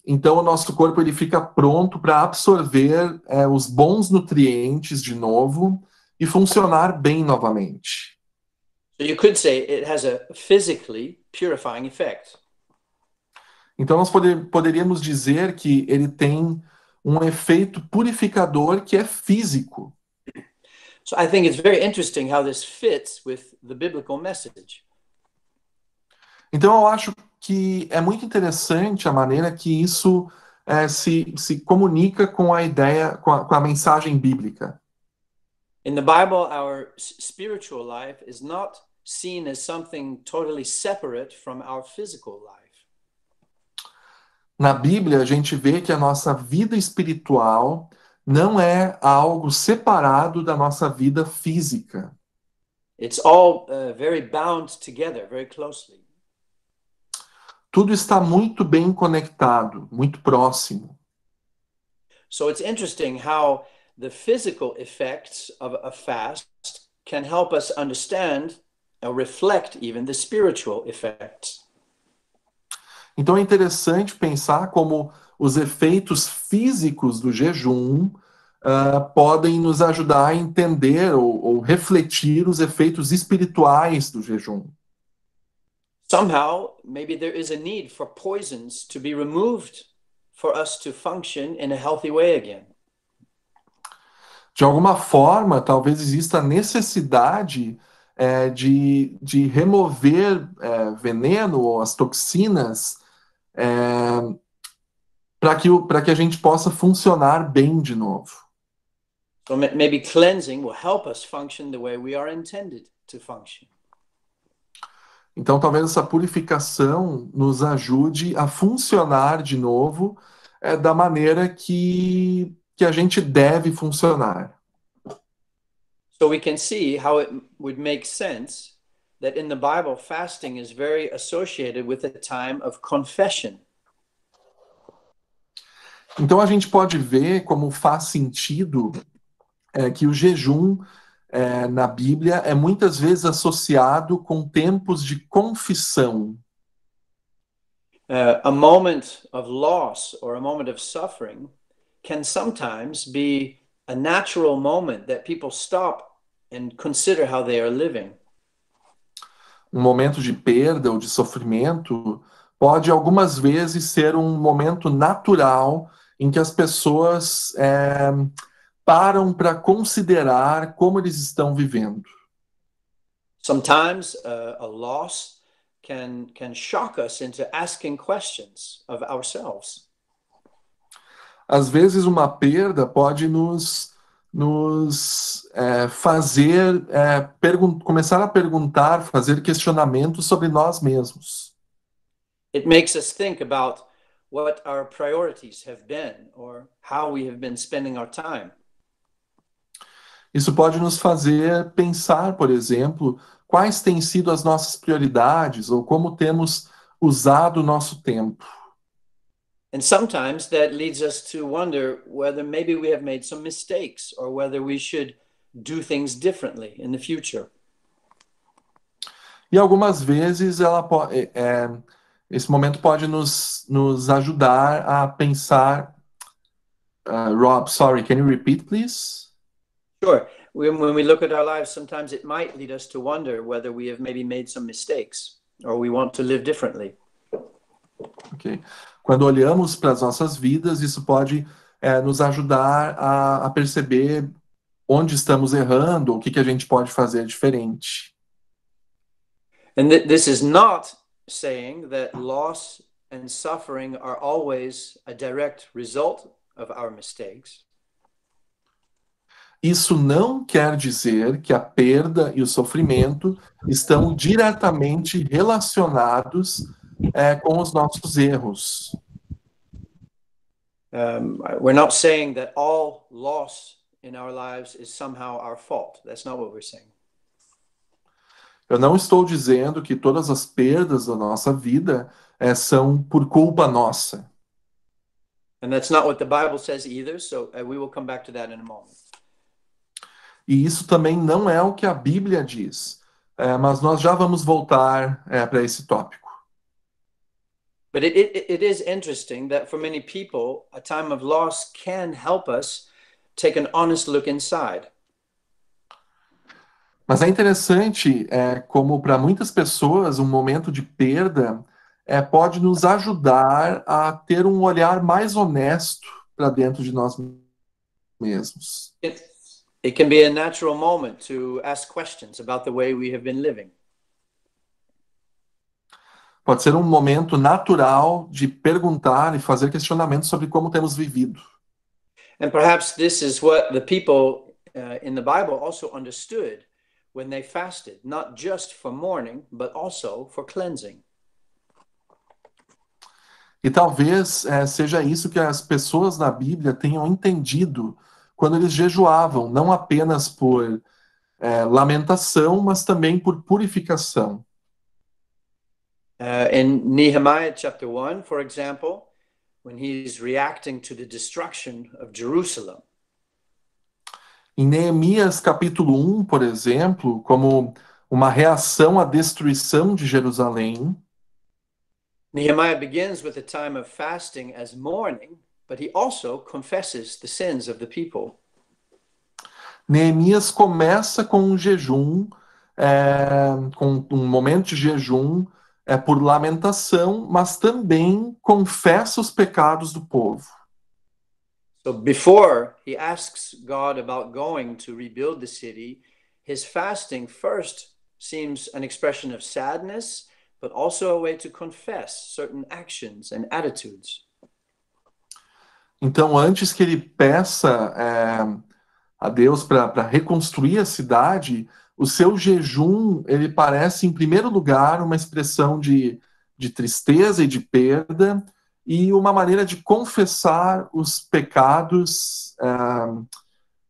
A: Então o nosso corpo ele fica pronto para absorver os bons nutrientes de novo e funcionar bem novamente.
B: So you could say it has a physically purifying effect.
A: Então nós poderíamos dizer que ele tem um efeito purificador que é físico.
B: So I think it's very interesting how this fits with the biblical message.
A: Então eu acho que é muito interessante a maneira que isso se comunica com a ideia, com a mensagem bíblica.
B: In the Bible, our spiritual life is not seen as something totally separate from our physical life.
A: Na Bíblia, a gente vê que a nossa vida espiritual não é algo separado da nossa vida física.
B: It's all very bound together, very closely.
A: Tudo está muito bem conectado, muito próximo.
B: So it's interesting how the physical effects of a fast can help us understand or reflect even the spiritual effects.
A: Então é interessante pensar como os efeitos físicos do jejum podem nos ajudar a entender ou refletir os efeitos espirituais do jejum.
B: Somehow, maybe there is a need for poisons to be removed for us to function in a healthy way again.
A: De alguma forma, talvez exista a necessidade de remover veneno ou as toxinas para que a gente possa funcionar bem de novo.
B: So maybe cleansing will help us function the way we are intended to function.
A: Então, talvez essa purificação nos ajude a funcionar de novo da maneira que a gente deve funcionar.
B: So we can see how it would make sense that in the Bible, fasting is very associated with a time of confession.
A: Então a gente pode ver como faz sentido que o jejum na Bíblia é muitas vezes associado com tempos de confissão.
B: A moment of loss or a moment of suffering can sometimes be a natural moment that people stop and consider how they are living.
A: Um momento de perda ou de sofrimento pode algumas vezes ser um momento natural em que as pessoas param para considerar como eles estão vivendo.
B: Sometimes a loss can shock us into asking questions of ourselves.
A: Às vezes uma perda pode nos fazer começar a perguntar, fazer questionamentos sobre nós mesmos.
B: It makes us think about what our priorities have been or how we have been spending our time.
A: Isso pode nos fazer pensar, por exemplo, quais têm sido as nossas prioridades ou como temos usado o nosso tempo.
B: And sometimes that leads us to wonder whether maybe we have made some mistakes or whether we should do things differently in the future.
A: E algumas vezes esse momento pode nos ajudar a pensar. Rob, sorry, can you repeat, please?
B: Sure. When we look at our lives, sometimes it might lead us to wonder whether we have maybe made some mistakes or we want to live differently.
A: Ok. Quando olhamos para as nossas vidas, isso pode nos ajudar a perceber onde estamos errando, o que a gente pode fazer diferente.
B: And this is not saying that loss and suffering are always a direct result of our mistakes.
A: Isso não quer dizer que a perda e o sofrimento estão diretamente relacionados com os nossos erros.
B: We're not saying that all loss in our lives is somehow our fault. That's not what we're saying.
A: Eu não estou dizendo que todas as perdas da nossa vida são por culpa nossa.
B: And that's not what the Bible says either, so we will come back to that in a moment.
A: E isso também não é o que a Bíblia diz, mas nós já vamos voltar para esse tópico.
B: But it is interesting that for many people, a time of loss can help us take an honest look inside.
A: Mas é interessante como para muitas pessoas um momento de perda pode nos ajudar a ter um olhar mais honesto para dentro de nós mesmos.
B: It can be a natural moment to ask questions about the way we have been living.
A: Pode ser um momento natural de perguntar e fazer questionamentos sobre como temos vivido.
B: And perhaps this is what the people in the Bible also understood when they fasted, not just for mourning, but also for cleansing.
A: E talvez seja isso que as pessoas na Bíblia tenham entendido quando eles jejuavam, não apenas por lamentação, mas também por purificação.
B: In Nehemiah chapter 1, for example, when he's reacting to the destruction of Jerusalem.
A: Em Neemias capítulo 1, por exemplo, como uma reação à destruição de Jerusalém,
B: Nehemiah begins with a time of fasting as mourning, but he also confesses the sins of the people.
A: Neemias começa com um jejum, com um momento de jejum por lamentação, mas também confessa os pecados do povo.
B: So before he asks God about going to rebuild the city, his fasting first seems an expression of sadness, but also a way to confess certain actions and attitudes.
A: Então, antes que ele peça a Deus para reconstruir a cidade, o seu jejum, ele parece, em primeiro lugar, uma expressão de tristeza e de perda, e uma maneira de confessar os pecados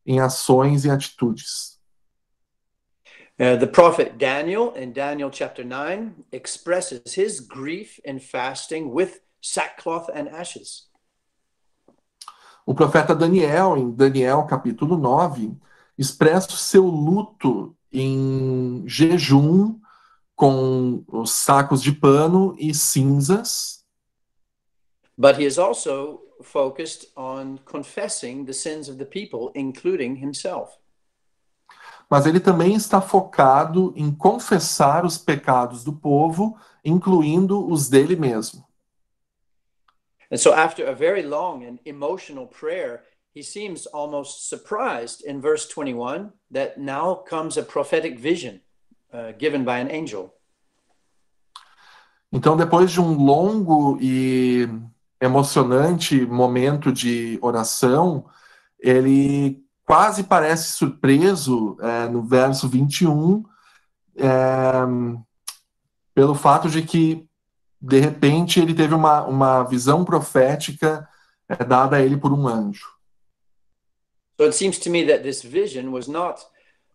A: em ações e atitudes.
B: The prophet Daniel, in Daniel chapter 9, expresses his grief in fasting with sackcloth and ashes.
A: O profeta Daniel, em Daniel capítulo 9, expressa o seu luto em jejum com os sacos de pano e cinzas,
B: But he is also focused on confessing the sins of the people, including himself.
A: mas ele também está focado em confessar os pecados do povo, incluindo os dele mesmo.
B: And so, after a very long and emotional prayer, he seems almost surprised in verse 21 that now comes a prophetic vision given by an angel.
A: Então, depois de um longo e emocionante momento de oração, ele quase parece surpreso no verso 21, pelo fato de que, de repente, ele teve uma visão profética dada a ele por um anjo.
B: So it seems to me that this vision was not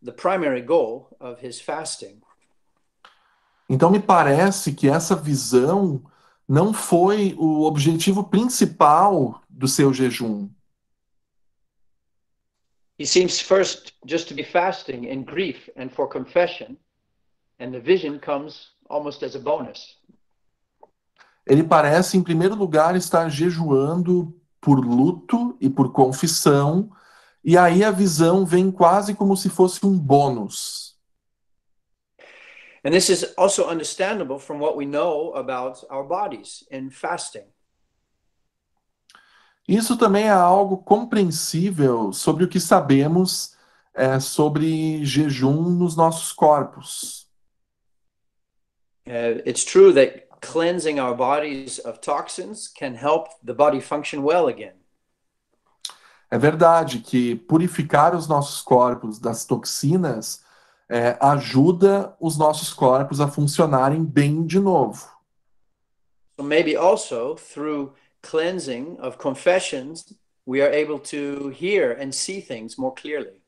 B: the primary goal of his fasting.
A: Então, me parece que essa visão não foi o objetivo principal do seu jejum.
B: He seems first just to be fasting in grief and for confession, and the vision comes almost as a bonus.
A: Ele parece, em primeiro lugar, estar jejuando por luto e por confissão, e aí a visão vem quase como se fosse um bônus.
B: And this is also understandable from what we know about our bodies in fasting.
A: Isso também é algo compreensível sobre o que sabemos sobre jejum nos nossos corpos.
B: It's true that cleansing our bodies of toxins can help the body function well again.
A: É verdade que purificar os nossos corpos das toxinas ajuda os nossos corpos a funcionarem bem de novo.
B: So maybe also through cleansing of confessions, we are able to hear and see things more clearly.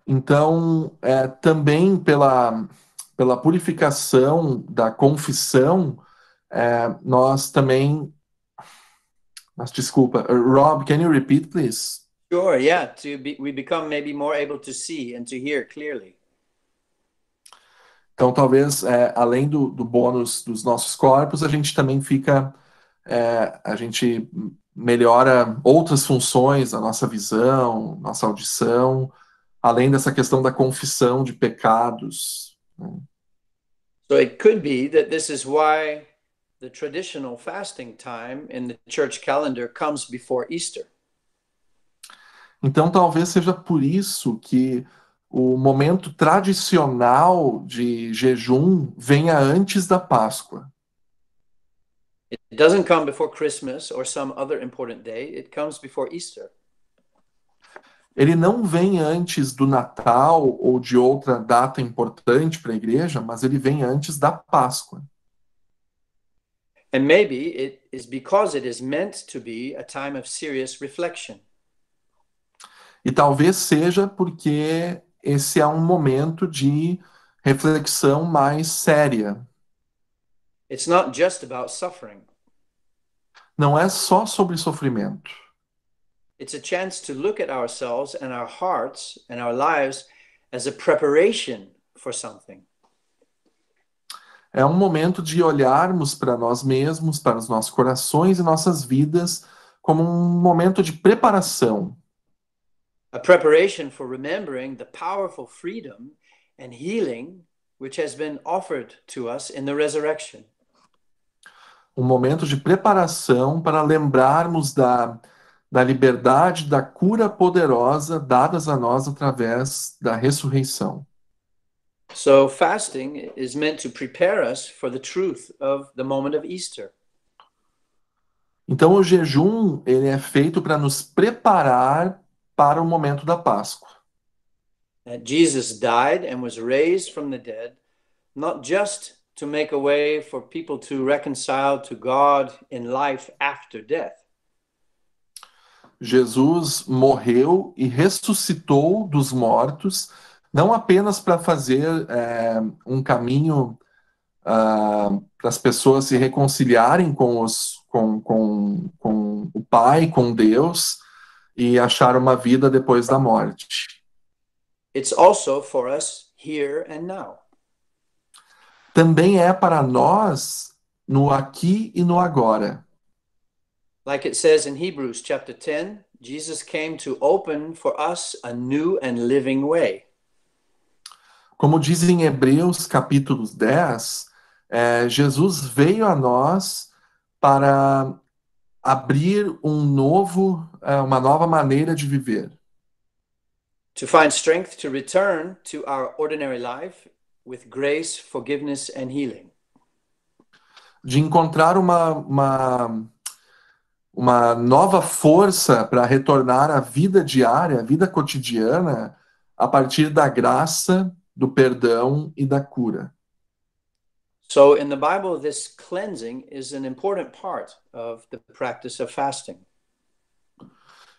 A: Então, também pela purificação da confissão, nós também... Mas desculpa, Rob, can you repeat, please?
B: Sure, yeah, we become maybe more able to see and to hear clearly.
A: Então, talvez, além do bônus dos nossos corpos, a gente também a gente melhora outras funções, a nossa visão, nossa audição, além dessa questão da confissão de pecados.
B: So it could be that this is why the traditional fasting time in the church calendar comes before Easter.
A: Então, talvez seja por isso que o momento tradicional de jejum venha antes da Páscoa.
B: It doesn't come before Christmas or some other important day. It comes before Easter.
A: Ele não vem antes do Natal ou de outra data importante para a igreja, mas ele vem antes da Páscoa.
B: And maybe it is because it is meant to be a time of serious reflection.
A: E talvez seja porque esse é um momento de reflexão mais séria.
B: It's not just about suffering.
A: Não é só sobre sofrimento.
B: It's a chance to look at ourselves and our hearts and our lives as a preparation for something.
A: É um momento de olharmos para nós mesmos, para os nossos corações e nossas vidas como um momento de preparação.
B: A preparation for remembering the powerful freedom and healing which has been offered to us in the resurrection.
A: Um momento de preparação para lembrarmos da liberdade, da cura poderosa dadas a nós através da ressurreição.
B: So fasting is meant to prepare us for the truth of the moment of Easter.
A: Então o jejum, ele é feito para nos preparar para o momento da Páscoa.
B: That Jesus died and was raised from the dead, not just to make a way for people to reconcile to God in life after death.
A: Jesus morreu e ressuscitou dos mortos, não apenas para fazer um caminho para as pessoas se reconciliarem com o Pai, com Deus, e achar uma vida depois da morte.
B: It's also for us here and now.
A: Também é para nós no aqui e no agora.
B: Like it says in Hebrews chapter 10, Jesus came to open for us a new and living way.
A: Como diz em Hebreus capítulo 10, Jesus veio a nós para abrir uma nova maneira de viver.
B: To find strength to return to our ordinary life with grace, forgiveness and healing.
A: De encontrar uma nova força para retornar à vida diária, à vida cotidiana, a partir da graça, do perdão e da cura.
B: So in the Bible, this cleansing is an important part of the practice of fasting.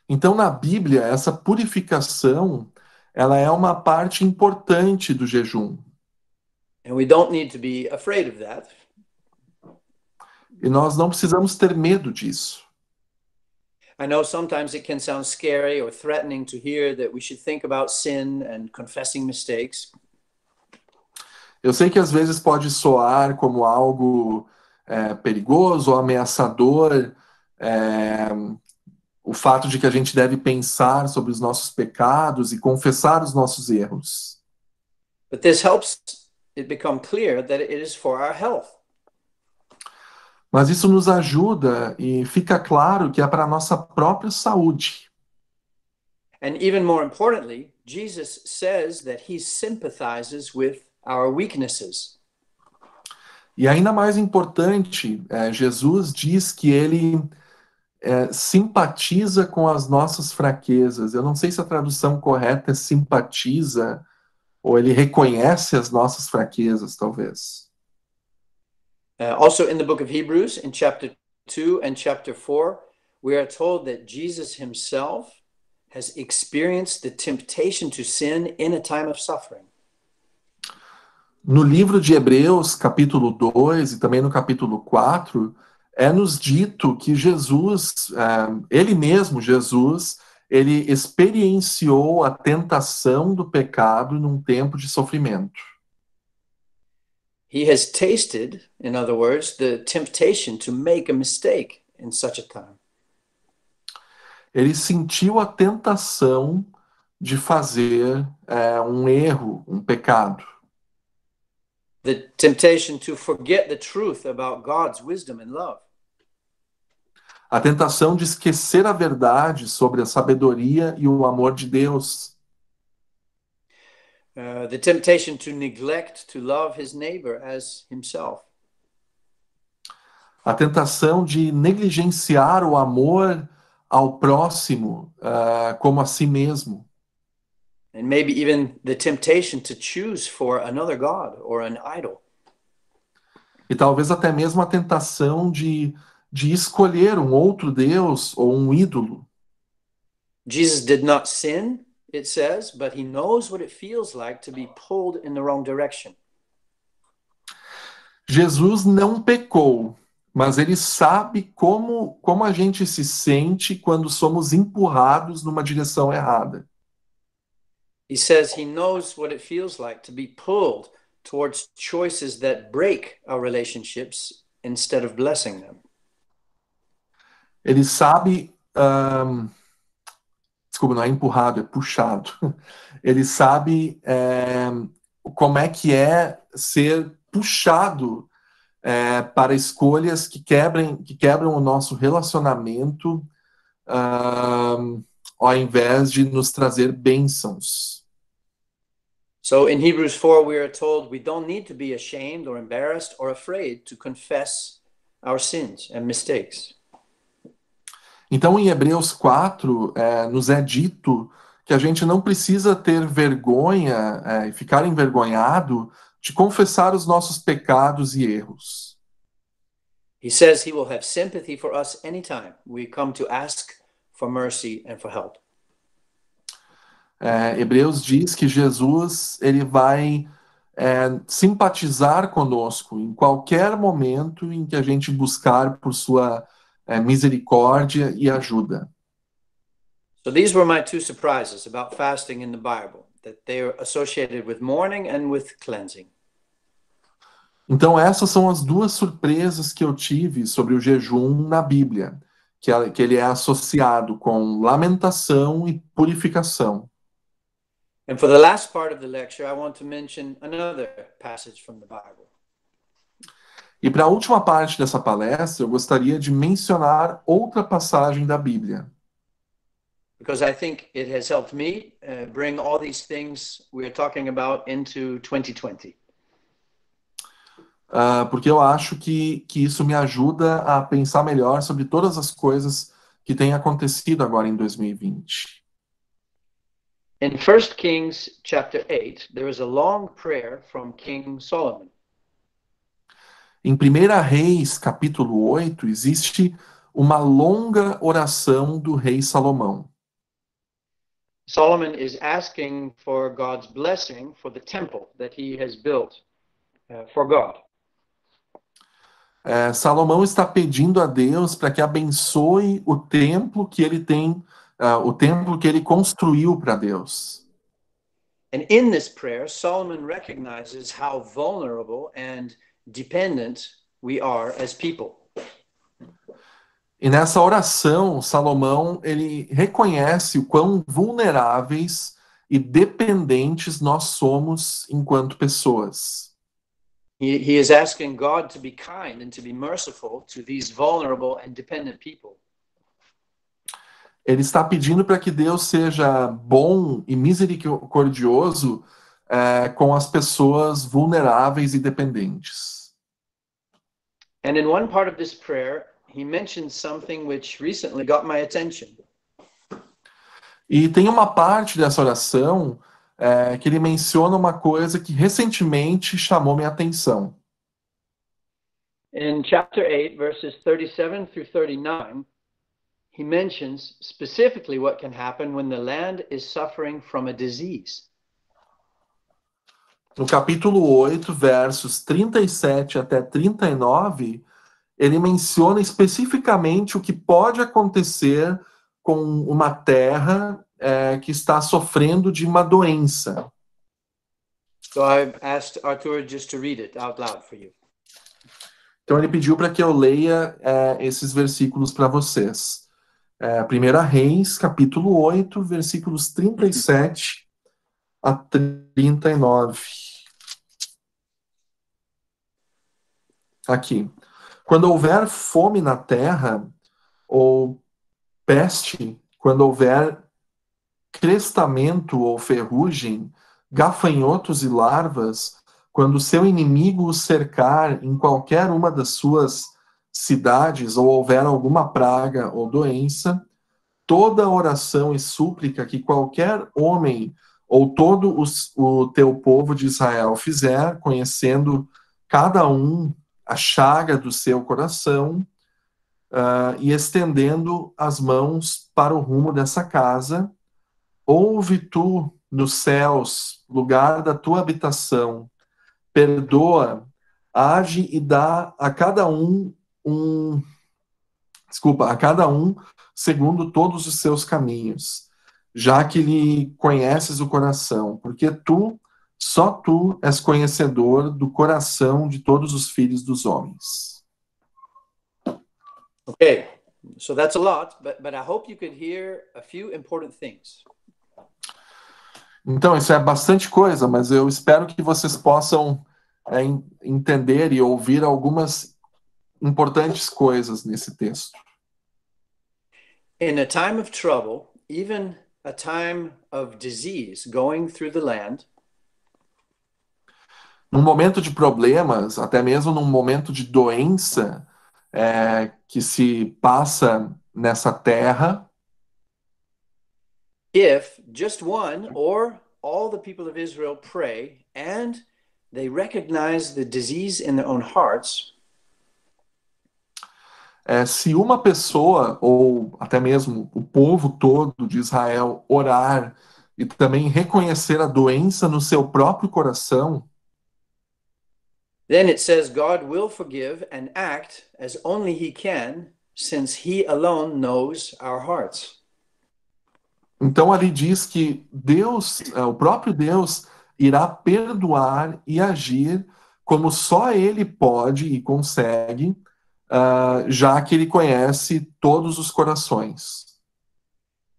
A: Então, na Bíblia, essa purificação, ela é uma parte importante do jejum.
B: And we don't need to be afraid of that.
A: E nós não precisamos ter medo disso.
B: I know sometimes it can sound scary or threatening to hear that we should think about sin and confessing mistakes.
A: Eu sei que às vezes pode soar como algo perigoso ou ameaçador, o fato de que a gente deve pensar sobre os nossos pecados e confessar os nossos erros.
B: But this helps it become clear that it is for our health.
A: Mas isso nos ajuda e fica claro que é para a nossa própria saúde.
B: And even more importantly, Jesus says that he sympathizes with our weaknesses.
A: E ainda mais importante, Jesus diz que ele simpatiza com as nossas fraquezas. Eu não sei se a tradução correta é simpatiza, ou ele reconhece as nossas fraquezas, talvez.
B: Also in the book of Hebrews, in chapter 2 and chapter 4, we are told that Jesus himself has experienced the temptation to sin in a time of suffering.
A: No livro de Hebreus, capítulo 2 e também no capítulo 4, nos dito que Jesus, ele mesmo, Jesus, ele experienciou a tentação do pecado num tempo de sofrimento.
B: He has tasted, in other words, the temptation to make a mistake in such a time.
A: Ele sentiu a tentação de fazer um erro, um pecado.
B: The temptation to forget the truth about God's wisdom and love.
A: A tentação de esquecer a verdade sobre a sabedoria e o amor de Deus.
B: The temptation to neglect to love his neighbor as himself.
A: A tentação de negligenciar o amor ao próximo como a si mesmo.
B: And maybe even the temptation to choose for another god or an idol.
A: E talvez até mesmo a tentação de escolher um outro Deus ou um ídolo.
B: Jesus did not sin, it says, but he knows what it feels like to be pulled in the wrong direction.
A: Jesus não pecou, mas ele sabe como a gente se sente quando somos empurrados numa direção errada.
B: He says he knows what it feels like to be pulled towards choices that break our relationships instead of blessing them.
A: Ele sabe, desculpa, não é empurrado, é puxado. Ele sabe como é que é ser puxado para escolhas que quebram o nosso relacionamento, ao invés de nos trazer bênçãos.
B: So in Hebrews 4, we are told we don't need to be ashamed or embarrassed or afraid to confess our sins and mistakes.
A: Então, em Hebreus 4, nos é dito que a gente não precisa ter vergonha e ficar envergonhado de confessar os nossos pecados e erros.
B: He says he will have sympathy for us anytime we come to ask for mercy and for help.
A: Hebreus diz que Jesus ele vai simpatizar conosco em qualquer momento em que a gente buscar por sua misericórdia e ajuda.
B: So these were my two surprises about fasting in the Bible, that they are associated with mourning and with cleansing.
A: Então essas são as duas surpresas que eu tive sobre o jejum na Bíblia, que ele é associado com lamentação e purificação.
B: And for the last part of the lecture, I want to mention another passage from the Bible.
A: E para a última parte dessa palestra, eu gostaria de mencionar outra passagem da Bíblia.
B: Because I think it has helped me bring all these things we are talking about into 2020.
A: Porque eu acho que isso me ajuda a pensar melhor sobre todas as coisas que têm acontecido agora em 2020.
B: In 1 Kings chapter 8, there is a long prayer from King Solomon.
A: Em 1 Reis, capítulo 8, existe uma longa oração do rei Salomão.
B: Solomon is asking for God's blessing for the temple that he has built for God.
A: Salomão está pedindo a Deus para que abençoe o templo que ele tem, o templo que ele construiu para Deus.
B: And in this prayer, Solomon recognizes how vulnerable and dependent we are as people.
A: E nessa oração, Salomão ele reconhece o quão vulneráveis e dependentes nós somos enquanto pessoas.
B: He is asking God to be kind and to be merciful to these vulnerable and dependent people.
A: Ele está pedindo para que Deus seja bom e misericordioso com as pessoas vulneráveis e dependentes.
B: And in one part of this prayer, he mentions something which recently got my attention.
A: E tem uma parte dessa oração que ele menciona uma coisa que recentemente chamou minha atenção.
B: In chapter 8, verses 37 through 39, he mentions specifically what can happen when the land is suffering from a disease.
A: No capítulo 8, versos 37 até 39, ele menciona especificamente o que pode acontecer com uma terra que está sofrendo de uma doença.
B: So I asked Arthur just to read it out loud for you.
A: Então ele pediu para que eu leia esses versículos para vocês. 1 Reis, capítulo 8, versículos 37 a 39. Aqui. Quando houver fome na terra, ou peste, quando houver crestamento ou ferrugem, gafanhotos e larvas, quando seu inimigo o cercar em qualquer uma das suas cidades, ou houver alguma praga ou doença, toda oração e súplica que qualquer homem ou todo o teu povo de Israel fizer, conhecendo cada um a chaga do seu coração, e estendendo as mãos para o rumo dessa casa, ouve tu nos céus, lugar da tua habitação, perdoa, age e dá a cada um segundo todos os seus caminhos, já que lhe conheces o coração, porque só tu és conhecedor do coração de todos os filhos dos homens.
B: Okay, so that's a lot, but I hope you could hear a few important things.
A: Então, isso é bastante coisa, mas eu espero que vocês possam entender e ouvir algumas importantes coisas nesse texto.
B: In a time of trouble, even a time of disease going through the land,
A: num momento de problemas, até mesmo num momento de doença que se passa nessa terra,
B: if just one or all the people of Israel pray and they recognize the disease in their own hearts,
A: Se uma pessoa, ou até mesmo o povo todo de Israel, orar e também reconhecer a doença no seu próprio coração,
B: then it says God will forgive and act as only He can, since He alone knows our hearts.
A: então ali diz que Deus, o próprio Deus, irá perdoar e agir como só Ele pode e consegue, já que Ele conhece todos os corações.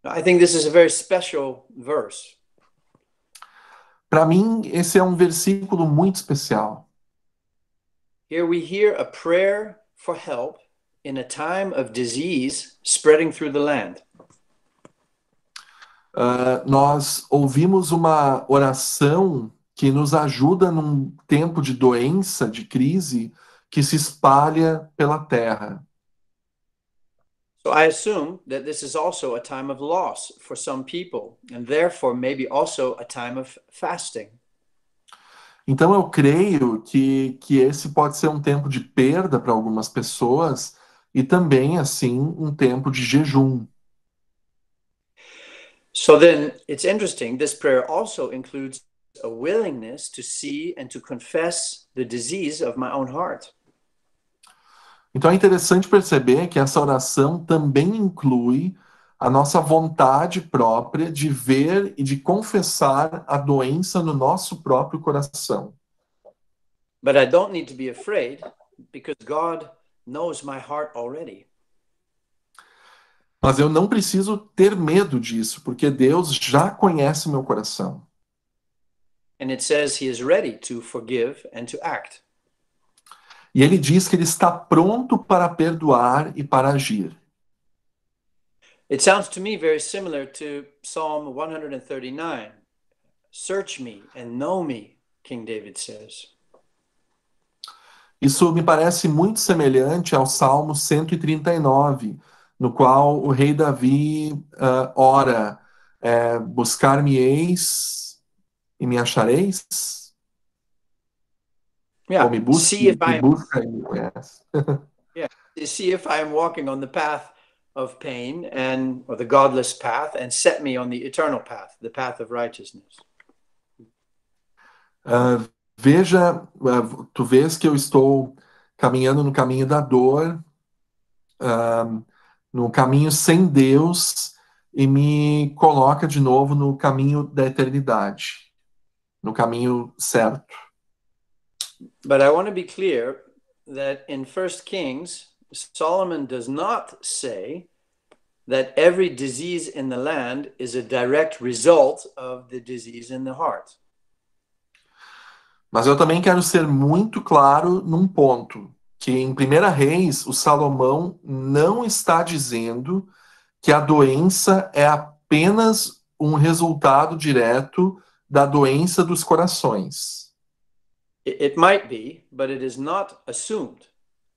B: I think this is a very special verse.
A: Para mim, esse é um versículo muito especial.
B: Here we hear a prayer for help in a time of disease spreading through the land.
A: Nós ouvimos uma oração que nos ajuda num tempo de doença, de crise, que se espalha pela terra.
B: So I assume that this is also a time of loss for some people, and therefore maybe also a time of fasting.
A: Então eu creio que esse pode ser um tempo de perda para algumas pessoas e também, assim, um tempo de jejum.
B: So then it's interesting, this prayer also includes a willingness to see and to confess the disease of my own heart.
A: Então é interessante perceber que essa oração também inclui a nossa vontade própria de ver e de confessar a doença no nosso próprio coração.
B: But I don't need to be afraid because God knows my heart already.
A: Mas eu não preciso ter medo disso, porque Deus já conhece meu coração.
B: And it says He is ready to forgive and to act.
A: E ele diz que ele está pronto para perdoar e para agir.
B: It sounds to me very similar to Psalm 139. Search me and know me, King David says.
A: Isso me parece muito semelhante ao Salmo 139, no qual o rei Davi ora, buscar-me-eis e me achareis? Ou me busque
B: see if
A: e
B: I
A: busca e me conhece.
B: see if I am walking on the path of pain or the godless path, and set me on the eternal path, the path of righteousness.
A: Veja, tu vês que eu estou caminhando no caminho da dor, no caminho sem Deus, e me coloca de novo no caminho da eternidade, no caminho certo.
B: But I want to be clear that in 1 Kings, Solomon does not say that every disease in the land is a direct result of the disease in the heart.
A: Mas eu também quero ser muito claro num ponto, que em 1 Reis, o Salomão não está dizendo que a doença é apenas um resultado direto da doença dos corações.
B: It might be, but it is not assumed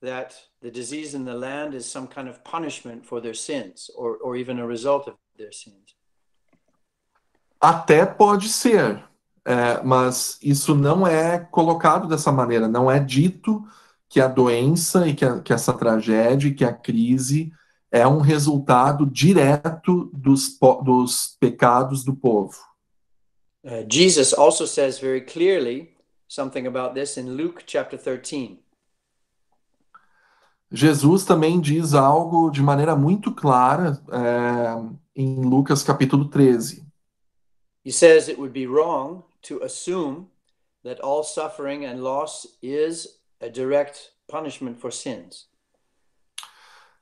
B: that the disease in the land is some kind of punishment for their sins or even a result of their sins.
A: Até pode ser, mas isso não é colocado dessa maneira. Não é dito que a doença e que essa tragédia, que a crise é um resultado direto dos pecados do povo.
B: Jesus also says very clearly something about this in Luke chapter 13.
A: Jesus também diz algo de maneira muito clara em Lucas capítulo 13.
B: He says it would be wrong to assume that all suffering and loss is a direct punishment for sins.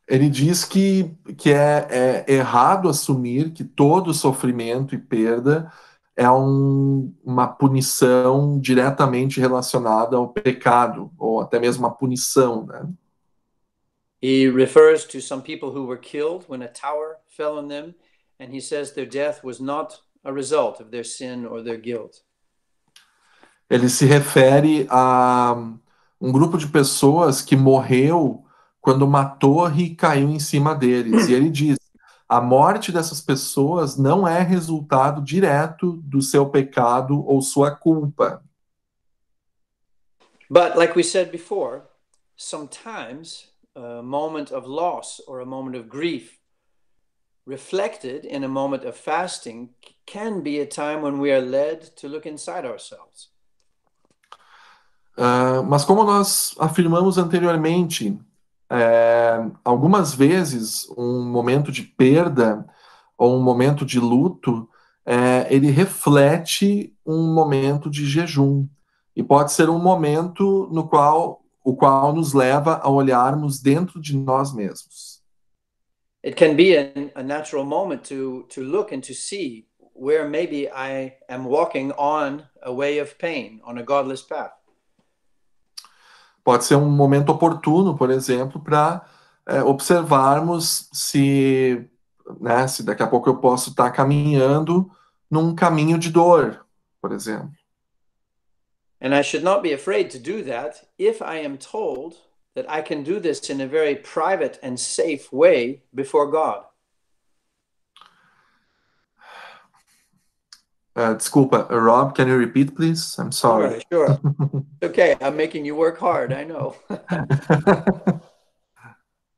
A: Ele diz que é errado assumir que todo sofrimento e perda é uma punição diretamente relacionada ao pecado, ou até mesmo uma punição, né?
B: He refers to some people who were killed when a tower fell on them, and he says their death was not a result of their sin or their guilt.
A: Ele se refere a um grupo de pessoas que morreu quando uma torre caiu em cima deles. E ele diz: a morte dessas pessoas não é resultado direto do seu pecado ou sua culpa.
B: But like we said before, sometimes a moment of loss or a moment of grief reflected in a moment of fasting can be a time when we are led to look inside ourselves.
A: Mas como nós afirmamos anteriormente, algumas vezes um momento de perda ou um momento de luto, ele reflete um momento de jejum. E pode ser um momento no qual o qual nos leva a olharmos dentro de nós mesmos.
B: It can be a natural moment to look and to see where maybe I am walking on a way of pain, on a godless path.
A: Pode ser um momento oportuno, por exemplo, para observarmos se, né, se daqui a pouco eu posso estar caminhando num caminho de dor, por exemplo.
B: And I should not be afraid to do that if I am told that I can do this in a very private and safe way before God.
A: Desculpa, Rob, can you repeat, please? I'm sorry.
B: Sure. Okay, I'm making you work hard, I know.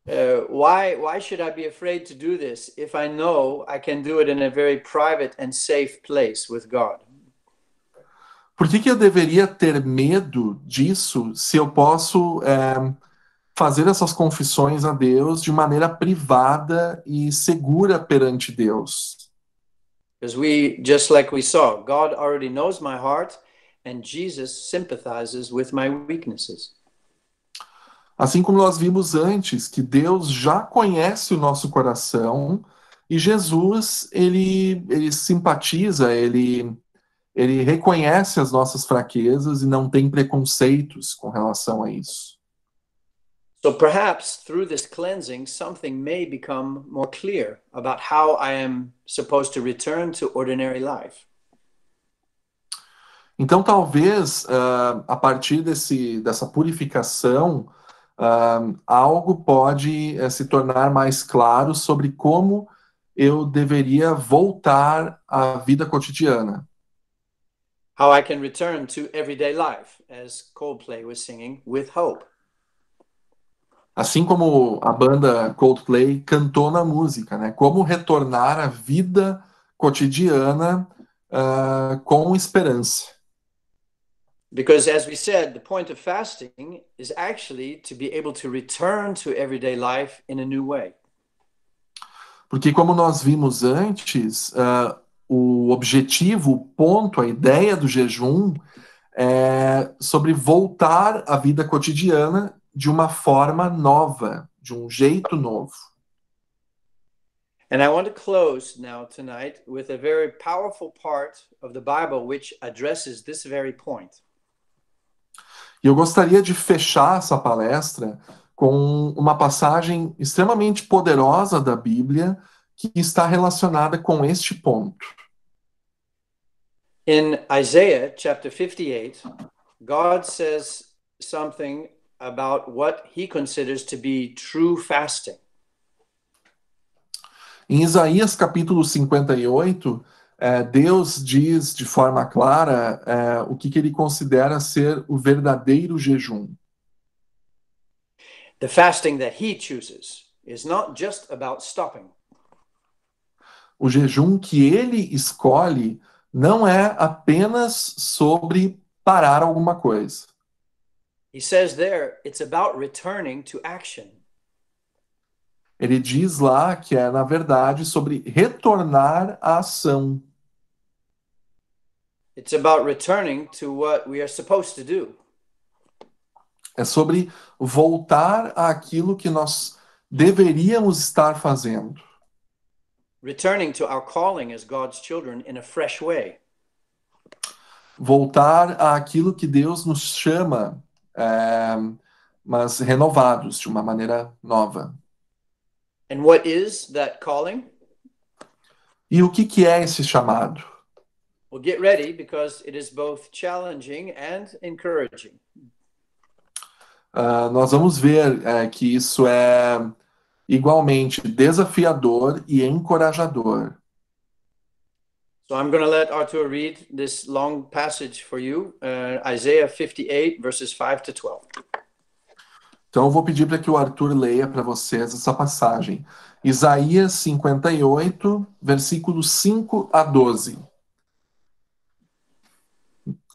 B: Why should I be afraid to do this if I know I can do it in a very private and safe place with God?
A: Por que eu deveria ter medo disso se eu posso fazer essas confissões a Deus de maneira privada e segura perante Deus?
B: Because just like we saw, God already knows my heart and Jesus sympathizes with my weaknesses.
A: Assim como nós vimos antes, que Deus já conhece o nosso coração e Jesus, ele simpatiza, ele reconhece as nossas fraquezas e não tem preconceitos com relação a isso.
B: So perhaps through this cleansing, something may become more clear about how I am supposed to return to ordinary life.
A: Então, talvez, a partir dessa purificação, algo pode se tornar mais claro sobre como eu deveria voltar à vida cotidiana.
B: How I can return to everyday life, as Coldplay was singing, with hope.
A: Assim como a banda Coldplay cantou na música, né? Como retornar à vida cotidiana com esperança.
B: Because as we said, the point of fasting is actually to be able to return to everyday life in a new way.
A: Porque como nós vimos antes, o objetivo, o ponto, a ideia do jejum é sobre voltar à vida cotidiana de uma forma nova, de um jeito novo.
B: And I want to close now tonight with a very powerful part of the Bible which addresses this very point.
A: E eu gostaria de fechar essa palestra com uma passagem extremamente poderosa da Bíblia que está relacionada com este ponto.
B: In Isaiah chapter 58, God says something about what he considers to be true fasting.
A: Em Isaías capítulo 58, Deus diz de forma clara o que ele considera ser o verdadeiro jejum.
B: The fasting that he chooses is not just about stopping.
A: O jejum que ele escolhe não é apenas sobre parar alguma coisa.
B: He says there, it's about returning to action.
A: Ele diz lá que é, na verdade, sobre retornar à ação.
B: It's about returning to what we are supposed to do.
A: É sobre voltar àquilo que nós deveríamos estar fazendo.
B: Returning to our calling as God's children in a fresh way.
A: Voltar àquilo que Deus nos chama, mas renovados, de uma maneira nova.
B: And what is that calling?
A: E o que é esse chamado?
B: Well, get ready because it is both challenging and encouraging.
A: Nós vamos ver que isso é igualmente desafiador e encorajador.
B: So I'm going to let Arthur read this long passage for you, Isaiah 58, verses 5 to 12.
A: Então eu vou pedir para que o Arthur leia para vocês essa passagem. Isaías 58, versículos 5 a 12.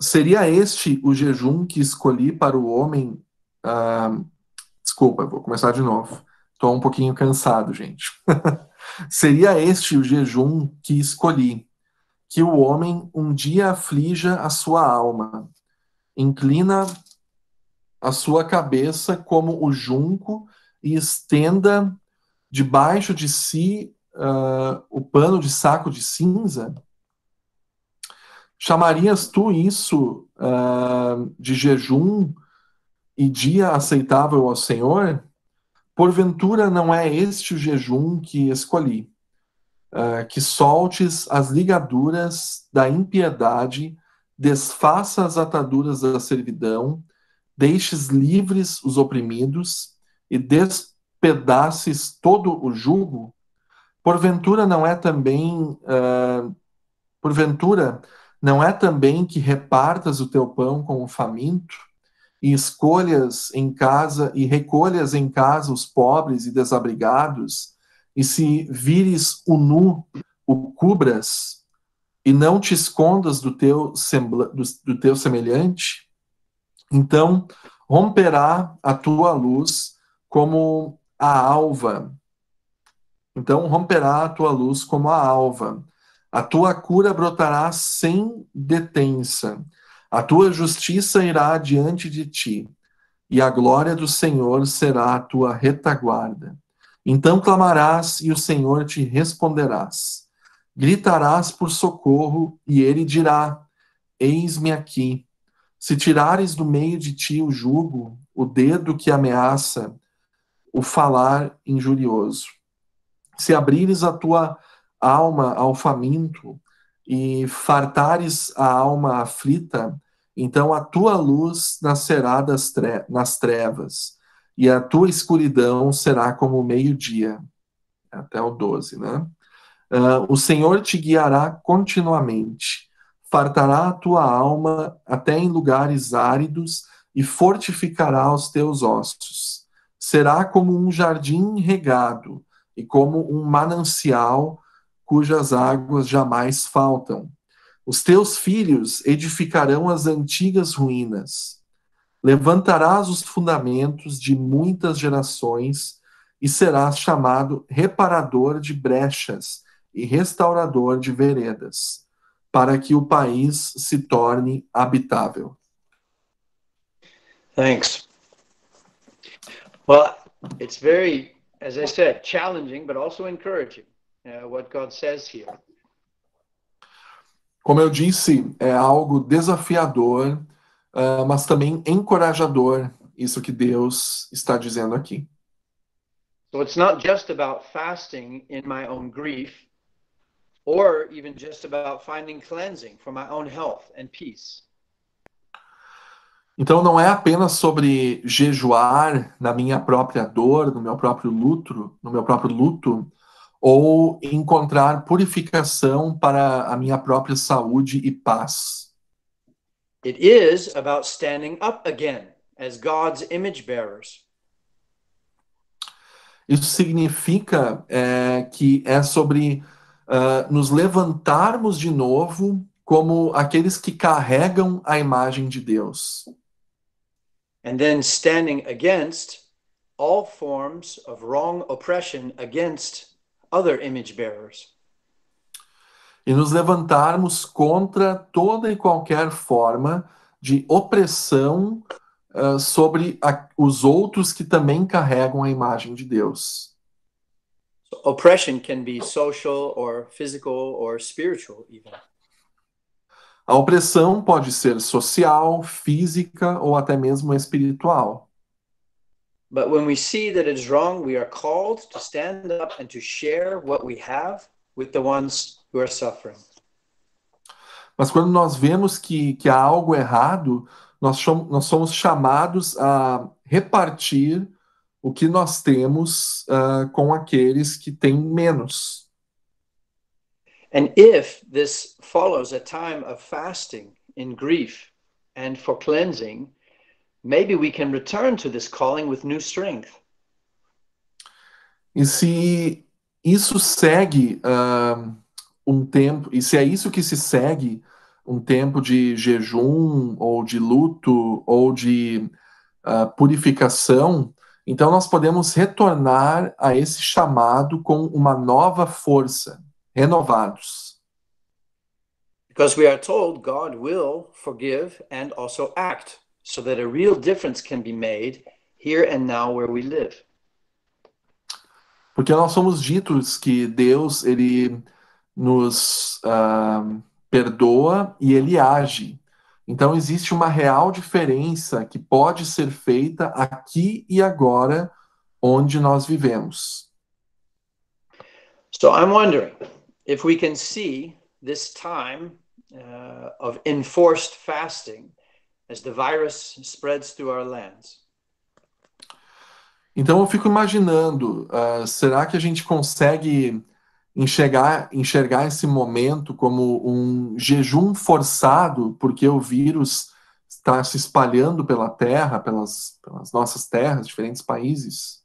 A: Seria este o jejum que escolhi para o homem... desculpa, vou começar de novo. Estou um pouquinho cansado, gente. Seria este o jejum que escolhi, que o homem um dia aflija a sua alma, inclina a sua cabeça como o junco e estenda debaixo de si o pano de saco de cinza? Chamarias tu isso de jejum e dia aceitável ao Senhor? Porventura não é este o jejum que escolhi, que soltes as ligaduras da impiedade, desfaça as ataduras da servidão, deixes livres os oprimidos e despedaces todo o jugo? Porventura não é também que repartas o teu pão com o faminto e recolhas em casa os pobres e desabrigados, e se vires o nu, o cubras, e não te escondas do teu semelhante? Então romperá a tua luz como a alva. A tua cura brotará sem detença. A tua justiça irá diante de ti, e a glória do Senhor será a tua retaguarda. Então clamarás, e o Senhor te responderás. Gritarás por socorro, e ele dirá: eis-me aqui. Se tirares do meio de ti o jugo, o dedo que ameaça, o falar injurioso. Se abrires a tua alma ao faminto e fartares a alma aflita, então a tua luz nascerá nas trevas, e a tua escuridão será como o meio-dia. Até o 12, né? O Senhor te guiará continuamente, fartará a tua alma até em lugares áridos e fortificará os teus ossos. Será como um jardim regado e como um manancial cujas águas jamais faltam. Os teus filhos edificarão as antigas ruínas. Levantarás os fundamentos de muitas gerações e serás chamado reparador de brechas e restaurador de veredas, para que o país se torne habitável.
B: Thanks. Well, it's very, as I said, challenging, but also encouraging, what God says here.
A: Como eu disse, é algo desafiador, mas também encorajador, isso que Deus está dizendo aqui.
B: So it's not just about fasting in my own grief, or even just about finding cleansing for my own health and peace.
A: Então não é apenas sobre jejuar na minha própria dor, no meu próprio luto, ou encontrar purificação para a minha própria saúde e paz.
B: It is about standing up again as God's image bearers.
A: Isso significa que é sobre nos levantarmos de novo como aqueles que carregam a imagem de Deus.
B: And then standing against all forms of wrong oppression against other image bearers.
A: E nos levantarmos contra toda e qualquer forma de opressão sobre os outros que também carregam a imagem de Deus.
B: So oppression can be social or physical or spiritual even.
A: A opressão pode ser social, física ou até mesmo espiritual.
B: But when we see that it is wrong, we are called to stand up and to share what we have with the ones who are suffering.
A: Mas quando nós vemos que há algo errado, nós somos chamados a repartir o que nós temos com aqueles que têm menos.
B: And if this follows a time of fasting in grief and for cleansing, maybe we can return to this calling with new strength.
A: E se isso segue um tempo, e se é isso que se segue, um tempo de jejum, ou de luto, ou de purificação, então nós podemos retornar a esse chamado com uma nova força, renovados.
B: Because we are told God will forgive and also act, so that a real difference can be made here and now where we live.
A: Porque nós somos ditos que Deus, ele nos perdoa e ele age. Então existe uma real diferença que pode ser feita aqui e agora, onde nós vivemos.
B: So I'm wondering if we can see this time of enforced fasting as the virus spreads through our lands.
A: Então eu fico imaginando, será que a gente consegue enxergar esse momento como um jejum forçado, porque o vírus está se espalhando pela terra, pelas nossas terras, diferentes países?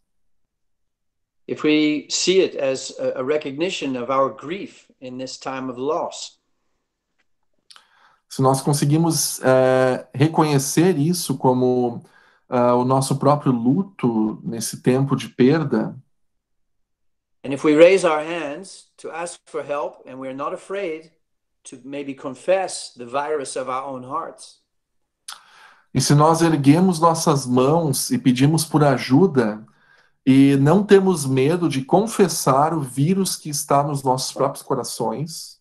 B: If we see it as a recognition of our grief in this time of loss.
A: Se nós conseguimos reconhecer isso como o nosso próprio luto nesse tempo de perda,
B: And if we raise our hands to ask for help and we're not afraid to maybe confess the virus of our own hearts.
A: e se nós erguemos nossas mãos e pedimos por ajuda, e não temos medo de confessar o vírus que está nos nossos próprios corações,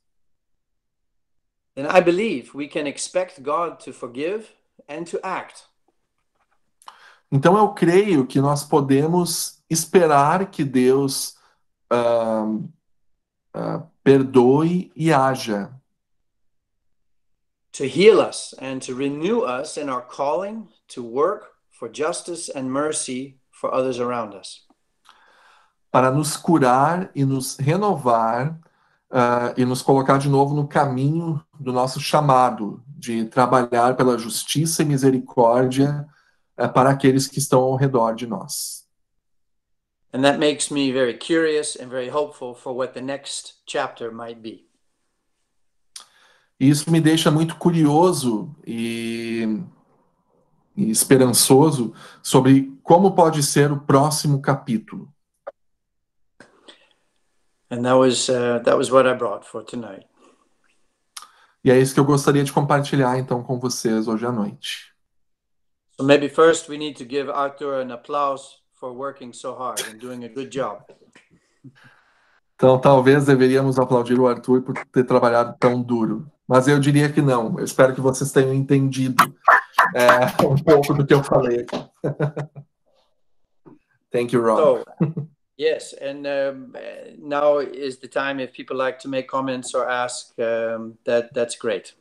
B: Then I believe we can expect God to forgive and to act.
A: então eu creio que nós podemos esperar que Deus perdoe e haja,
B: To heal us and to renew us in our calling to work for justice and mercy for others around us.
A: para nos curar e nos renovar e nos colocar de novo no caminho do nosso chamado de trabalhar pela justiça e misericórdia para aqueles que estão ao redor de nós.
B: And that makes me very curious and very hopeful for what the next chapter might be.
A: E isso me deixa muito curioso e esperançoso sobre como pode ser o próximo capítulo.
B: And that was what I brought for tonight.
A: E é isso que eu gostaria de compartilhar então com vocês hoje à noite.
B: So maybe first we need to give Arthur an applause for working so hard and doing a good job.
A: Então talvez deveríamos aplaudir o Arthur por ter trabalhado tão duro. Mas eu diria que não. Eu espero que vocês tenham entendido um pouco do que eu falei aqui. Thank you, Rob.
B: So, yes, and now is the time if people like to make comments or ask, that's great.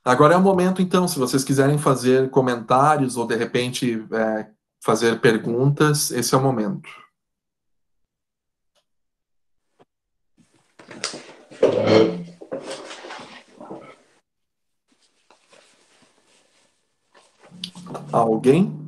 A: Agora é o momento, então, se vocês quiserem fazer comentários ou, de repente, fazer perguntas, esse é o momento. Alguém?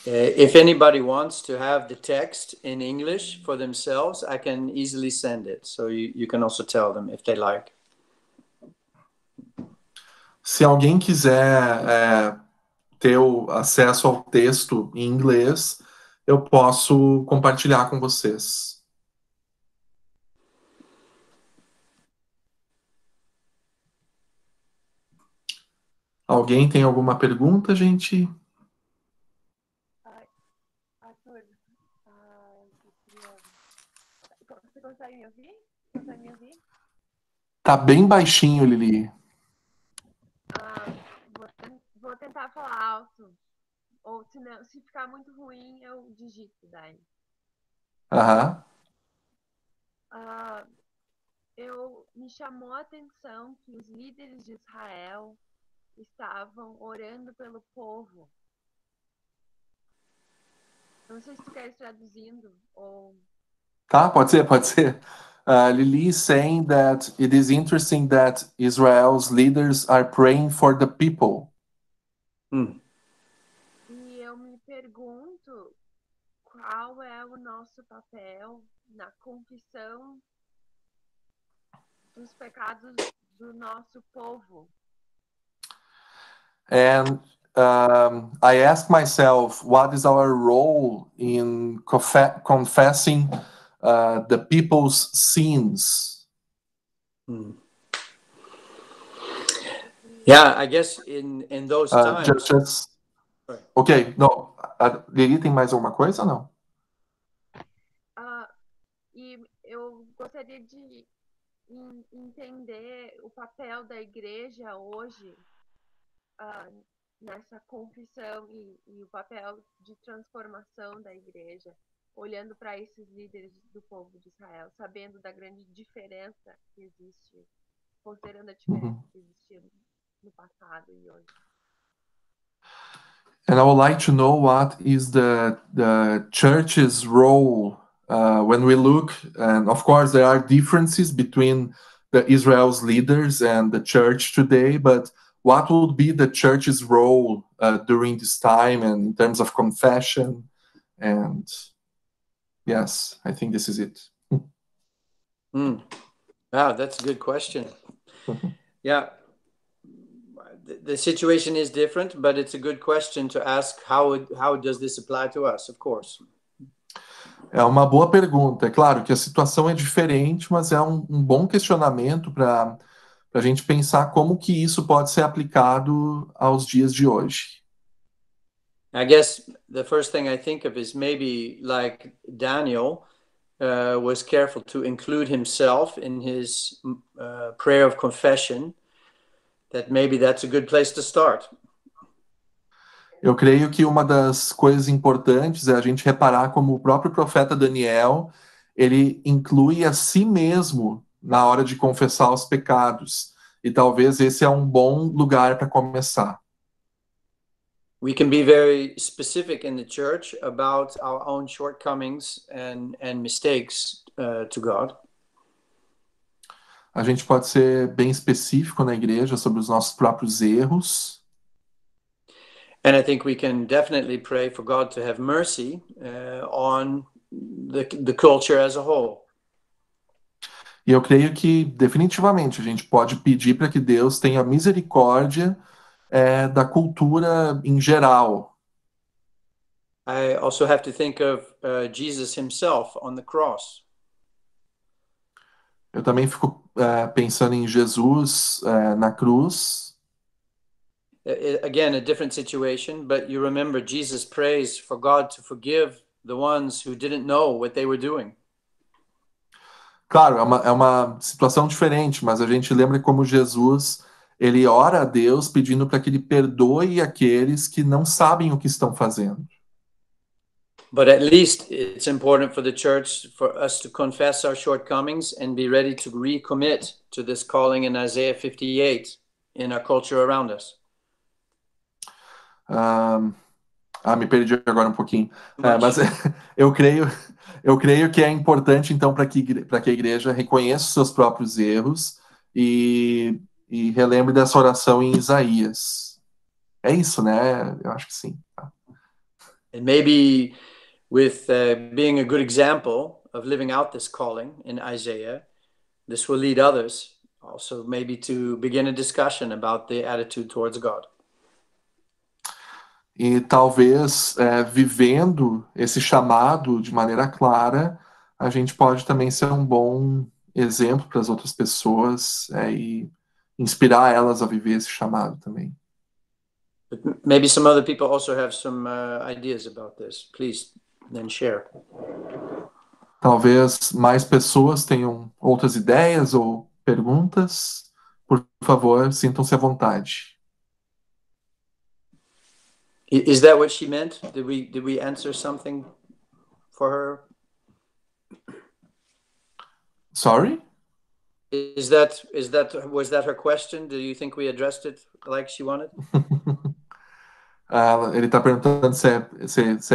B: If anybody wants to have the text in English for themselves, I can easily send it. So you can also tell them if they like.
A: Se alguém quiser ter o acesso ao texto em inglês, eu posso compartilhar com vocês. Alguém tem alguma pergunta, gente?
D: Arthur, você consegue me ouvir? Consegue me ouvir?
A: Tá bem baixinho, Lili.
D: Vou tentar falar alto. Ou se ficar muito ruim, eu digito daí.
A: Aham.
D: Me chamou a atenção que os líderes de Israel estavam orando pelo povo. Não sei se tu queres traduzindo ou...
A: Tá, pode ser, pode ser. Lili is saying that it is interesting that Israel's leaders are praying for the people.
D: E eu me pergunto qual é o nosso papel na confissão dos pecados do nosso povo.
A: And I ask myself, what is our role in confessing the people's sins?
B: Yeah, I guess in those times.
A: Ok, não. Lili, tem mais alguma coisa ou não?
D: E eu gostaria de entender o papel da igreja hoje nessa confissão e o papel de transformação da igreja, olhando para esses líderes do povo de Israel, sabendo da grande diferença que existe, considerando a diferença que existia no passado e hoje.
A: And I would like to know what is the church's role when we look, and of course there are differences between the Israel's leaders and the church today, but what would be the church's role during this time and in terms of confession? And yes, I think this is it.
B: Wow, that's a good question. Yeah. The situation is different, but it's a good question to ask how does this apply to us, of course.
A: É uma boa pergunta. É claro que a situação é diferente, mas é um bom questionamento para a gente pensar como que isso pode ser aplicado aos dias de hoje.
B: I guess the first thing I think of is maybe like Daniel was careful to include himself in his prayer of confession, that maybe that's a good place to start.
A: Eu creio que uma das coisas importantes é a gente reparar como o próprio profeta Daniel, ele inclui a si mesmo na hora de confessar os pecados. E talvez esse é um bom lugar para começar.
B: We can be very specific in the church about our own shortcomings and mistakes to God.
A: A gente pode ser bem específico na igreja sobre os nossos próprios erros.
B: And I think we can definitely pray for God to have mercy on the culture as a whole.
A: E eu creio que definitivamente a gente pode pedir para que Deus tenha misericórdia da cultura em geral.
B: I also have to think of Jesus himself on the cross.
A: Eu também fico pensando em Jesus na cruz.
B: Again, a different situation, but you remember Jesus prays for God to forgive the ones who didn't know what they were doing.
A: Claro, é uma situação diferente, mas a gente lembra como Jesus, ele ora a Deus pedindo para que ele perdoe aqueles que não sabem o que estão fazendo.
B: But at least it's important for the church for us to confess our shortcomings and be ready to recommit to this calling in Isaiah 58 in our culture around us.
A: Me perdi agora um pouquinho. Mas eu creio que é importante, então, para que a igreja reconheça os seus próprios erros e relembre dessa oração em Isaías. É isso, né? Eu acho que sim.
B: And maybe with being a good example of living out this calling in Isaiah, this will lead others also maybe to begin a discussion about the attitude towards God.
A: E talvez, vivendo esse chamado de maneira clara, a gente pode também ser um bom exemplo para as outras pessoas e inspirar elas a viver esse chamado também.
B: But maybe some other people also have some ideas about this. Please then share.
A: Talvez mais pessoas tenham outras ideias ou perguntas. Por favor, sintam-se à vontade.
B: Is that what she meant? Did we answer something for her?
A: Sorry?
B: Was that her question? Do you think we addressed it like she wanted?
A: Ele está perguntando se é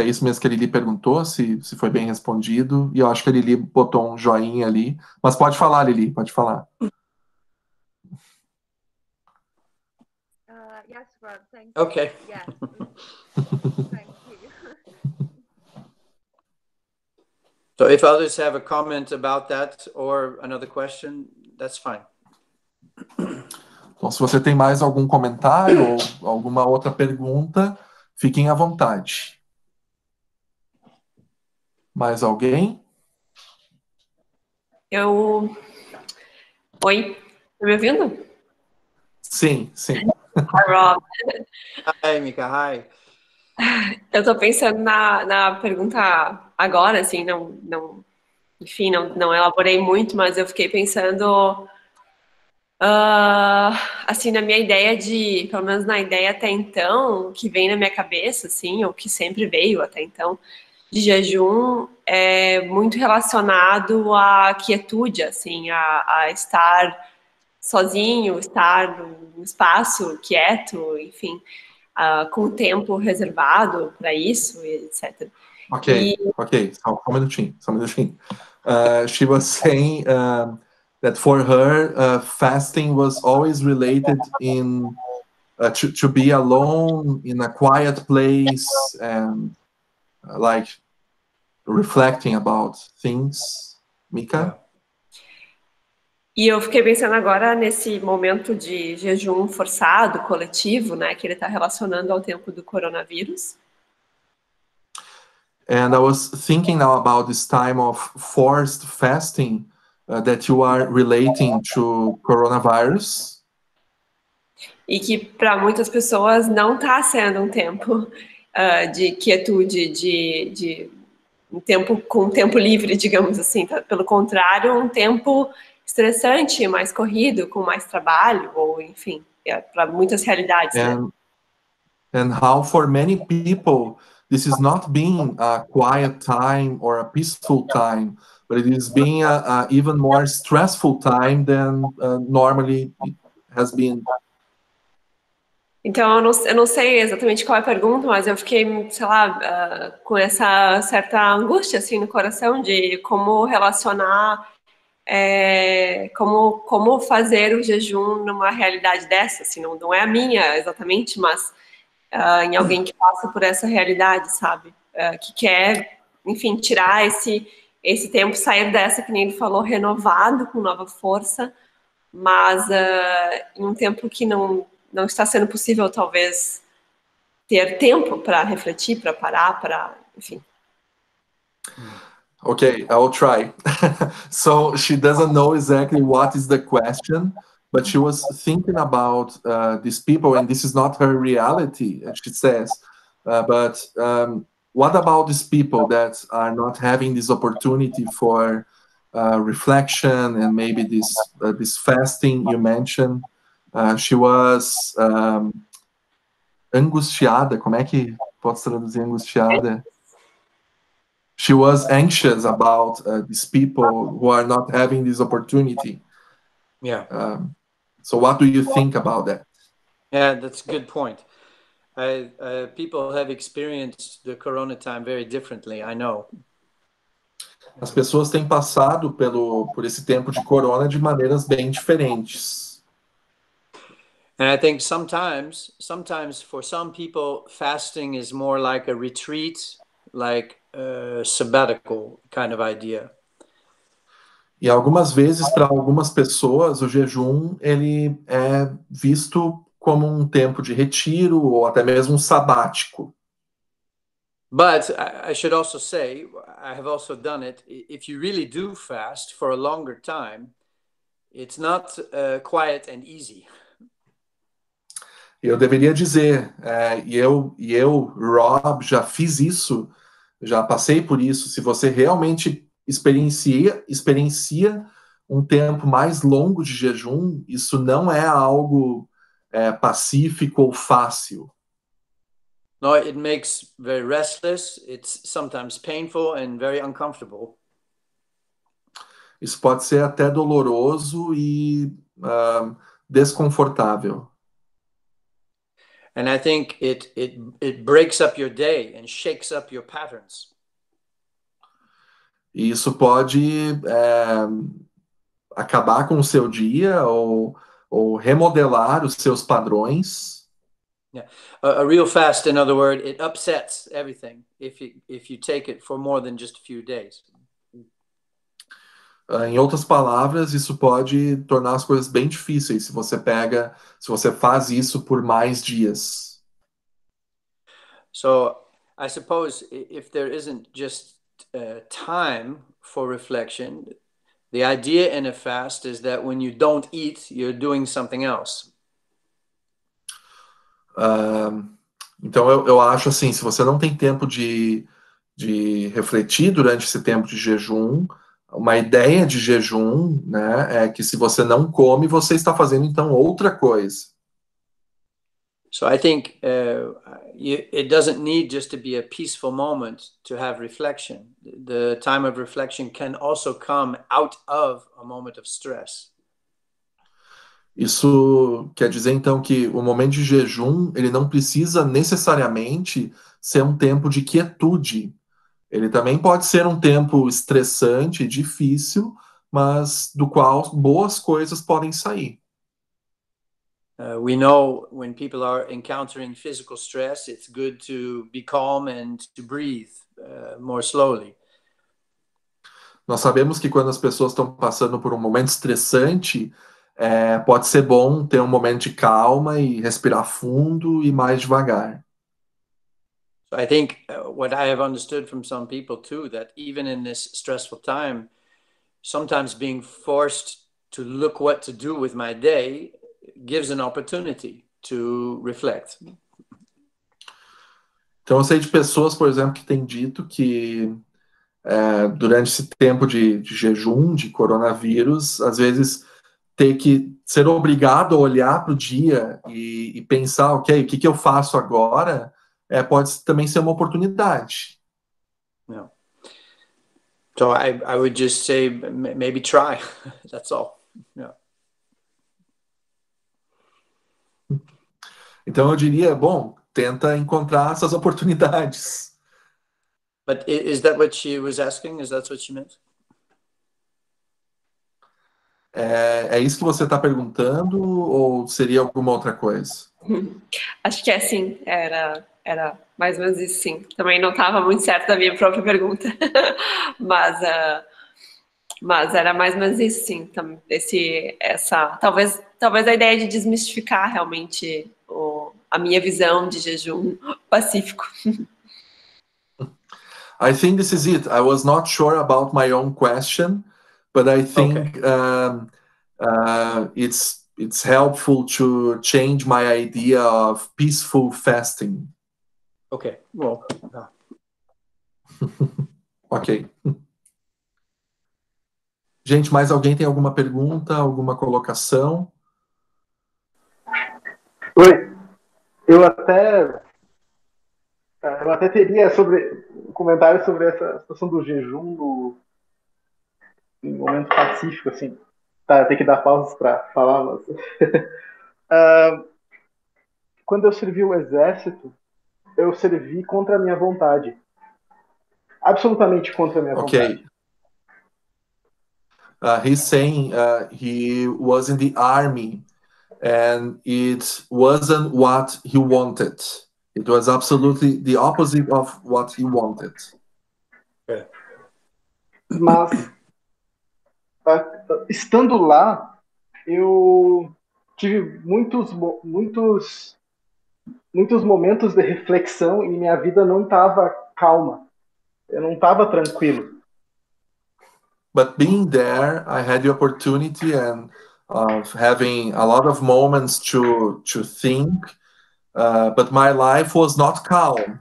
A: isso mesmo que a Lili perguntou, se foi bem respondido. E eu acho que a Lili botou um joinha ali. Mas pode falar, Lili, pode falar.
D: Yes, Rob, thank you.
B: Okay.
D: Yes. Thank you.
B: So if others have a comment about that or another question, that's fine.
A: Então, se você tem mais algum comentário ou alguma outra pergunta, fiquem à vontade. Mais alguém?
E: Oi, tá me ouvindo?
A: Sim, sim.
E: Hi, Rob.
B: Hi, Mika. Hi.
E: Eu tô pensando na pergunta agora, assim, enfim, não elaborei muito, mas eu fiquei pensando, assim, na minha ideia pelo menos na ideia até então, que vem na minha cabeça, assim, ou que sempre veio até então, de jejum, é muito relacionado à quietude, assim, a estar sozinho, estar num espaço quieto, enfim, com tempo reservado para isso, etc.
A: Ok. Só um minutinho. She was saying that for her, fasting was always related to be alone in a quiet place and like reflecting about things. Mika?
B: Yeah.
E: E eu fiquei pensando agora nesse momento de jejum forçado, coletivo, né, que ele está relacionando ao tempo do coronavírus.
A: And I was thinking now about this time of forced fasting that you are relating to coronavirus.
E: E que para muitas pessoas não está sendo um tempo de quietude, de um tempo com tempo livre, digamos assim. Tá? Pelo contrário, um tempo estressante, mais corrido, com mais trabalho, ou enfim, para muitas realidades, né?
A: And how for many people this is not being a quiet time or a peaceful time, but it is being a even more stressful time than normally it has been.
E: Então, eu não sei exatamente qual é a pergunta, mas eu fiquei, sei lá, com essa certa angústia, assim, no coração de como relacionar, como fazer o jejum numa realidade dessa, assim, não é a minha exatamente, mas em alguém que passa por essa realidade, sabe? Que quer, enfim, tirar esse tempo, sair dessa, que nem ele falou, renovado, com nova força, mas em um tempo que não está sendo possível, talvez, ter tempo para refletir, para parar, enfim.
A: Okay, I'll try. So she doesn't know exactly what is the question, but she was thinking about these people, and this is not her reality, she says. But what about these people that are not having this opportunity for reflection and maybe this fasting you mentioned? She was angustiada. Como é que posso traduzir angustiada? She was anxious about these people who are not having this opportunity.
B: Yeah.
A: So what do you think about that?
B: Yeah, that's a good point. People have experienced the corona time very differently, I know.
A: As pessoas têm passado por esse tempo de corona de maneiras bem diferentes.
B: And I think sometimes for some people, fasting is more like a retreat, like a sabbatical kind of idea.
A: E algumas vezes, para algumas pessoas, o jejum ele é visto como um tempo de retiro ou até mesmo um sabático.
B: But I should also say, I have also done it. If you really do fast for a longer time, it's not quiet and easy.
A: Eu deveria dizer, e eu, Rob, já fiz isso, já passei por isso. Se você realmente experiencia um tempo mais longo de jejum, isso não é algo pacífico ou fácil.
B: No, it makes very restless. It's sometimes painful and very uncomfortable.
A: Isso pode ser até doloroso e desconfortável.
B: And I think it breaks up your day and shakes up your patterns.
A: E isso pode acabar com o seu dia ou remodelar os seus padrões.
B: Yeah. A real fast, in other words, it upsets everything if you take it for more than just a few days.
A: Em outras palavras, isso pode tornar as coisas bem difíceis se você faz isso por mais dias.
B: So I suppose if there isn't just time for reflection, the idea in a fast is that when you don't eat, you're doing something else.
A: Então eu acho assim, se você não tem tempo de refletir durante esse tempo de jejum, uma ideia de jejum, né, é que se você não come, você está fazendo então outra coisa.
B: So I think it doesn't need just to be a peaceful moment to have reflection. The time of reflection can also come out of a moment of stress.
A: Isso quer dizer então que o momento de jejum, ele não precisa necessariamente ser um tempo de quietude. Ele também pode ser um tempo estressante, difícil, mas do qual boas coisas podem sair.
B: We know when people are encountering physical stress, it's good to be calm and to breathe more slowly.
A: Nós sabemos que quando as pessoas estão passando por um momento estressante, pode ser bom ter um momento de calma e respirar fundo e mais devagar.
B: So I think what I have understood from some people too, that even in this stressful time, sometimes being forced to look what to do with my day gives an opportunity to reflect.
A: Então eu sei de pessoas, por exemplo, que têm dito que durante esse tempo de jejum, de coronavírus, às vezes ter que ser obrigado a olhar para o dia e pensar, ok, o que eu faço agora, pode também ser uma oportunidade.
B: Yeah. So I would just say maybe try. That's all. Yeah.
A: Então eu diria, bom, tenta encontrar essas oportunidades.
B: But is that what she was asking? Is that what she meant?
A: É isso que você está perguntando ou seria alguma outra coisa?
E: Acho que sim, era mais ou menos isso, sim. Também não estava muito certo da minha própria pergunta, mas era mais ou menos isso, sim. Talvez a ideia de desmistificar realmente a minha visão de jejum pacífico.
A: I think this is it. I was not sure about my own question, but I think it's helpful to change my idea of peaceful fasting.
B: Okay. Well.
A: Ok. Gente, mais alguém tem alguma pergunta, alguma colocação?
F: Oi. Eu até teria um comentário sobre essa situação do jejum em momento pacífico, assim. Tá, tem que dar pausas para falar, mas... quando eu servi o exército, eu servi contra a minha vontade. Absolutamente contra a minha vontade.
A: He's saying he was in the army and it wasn't what he wanted. It was absolutely the opposite of what he wanted.
F: Mas, estando lá, eu tive muitos momentos de reflexão e minha vida não estava calma. Eu não estava tranquilo.
A: But being there, I had the opportunity of having a lot of moments to think, but my life was not calm.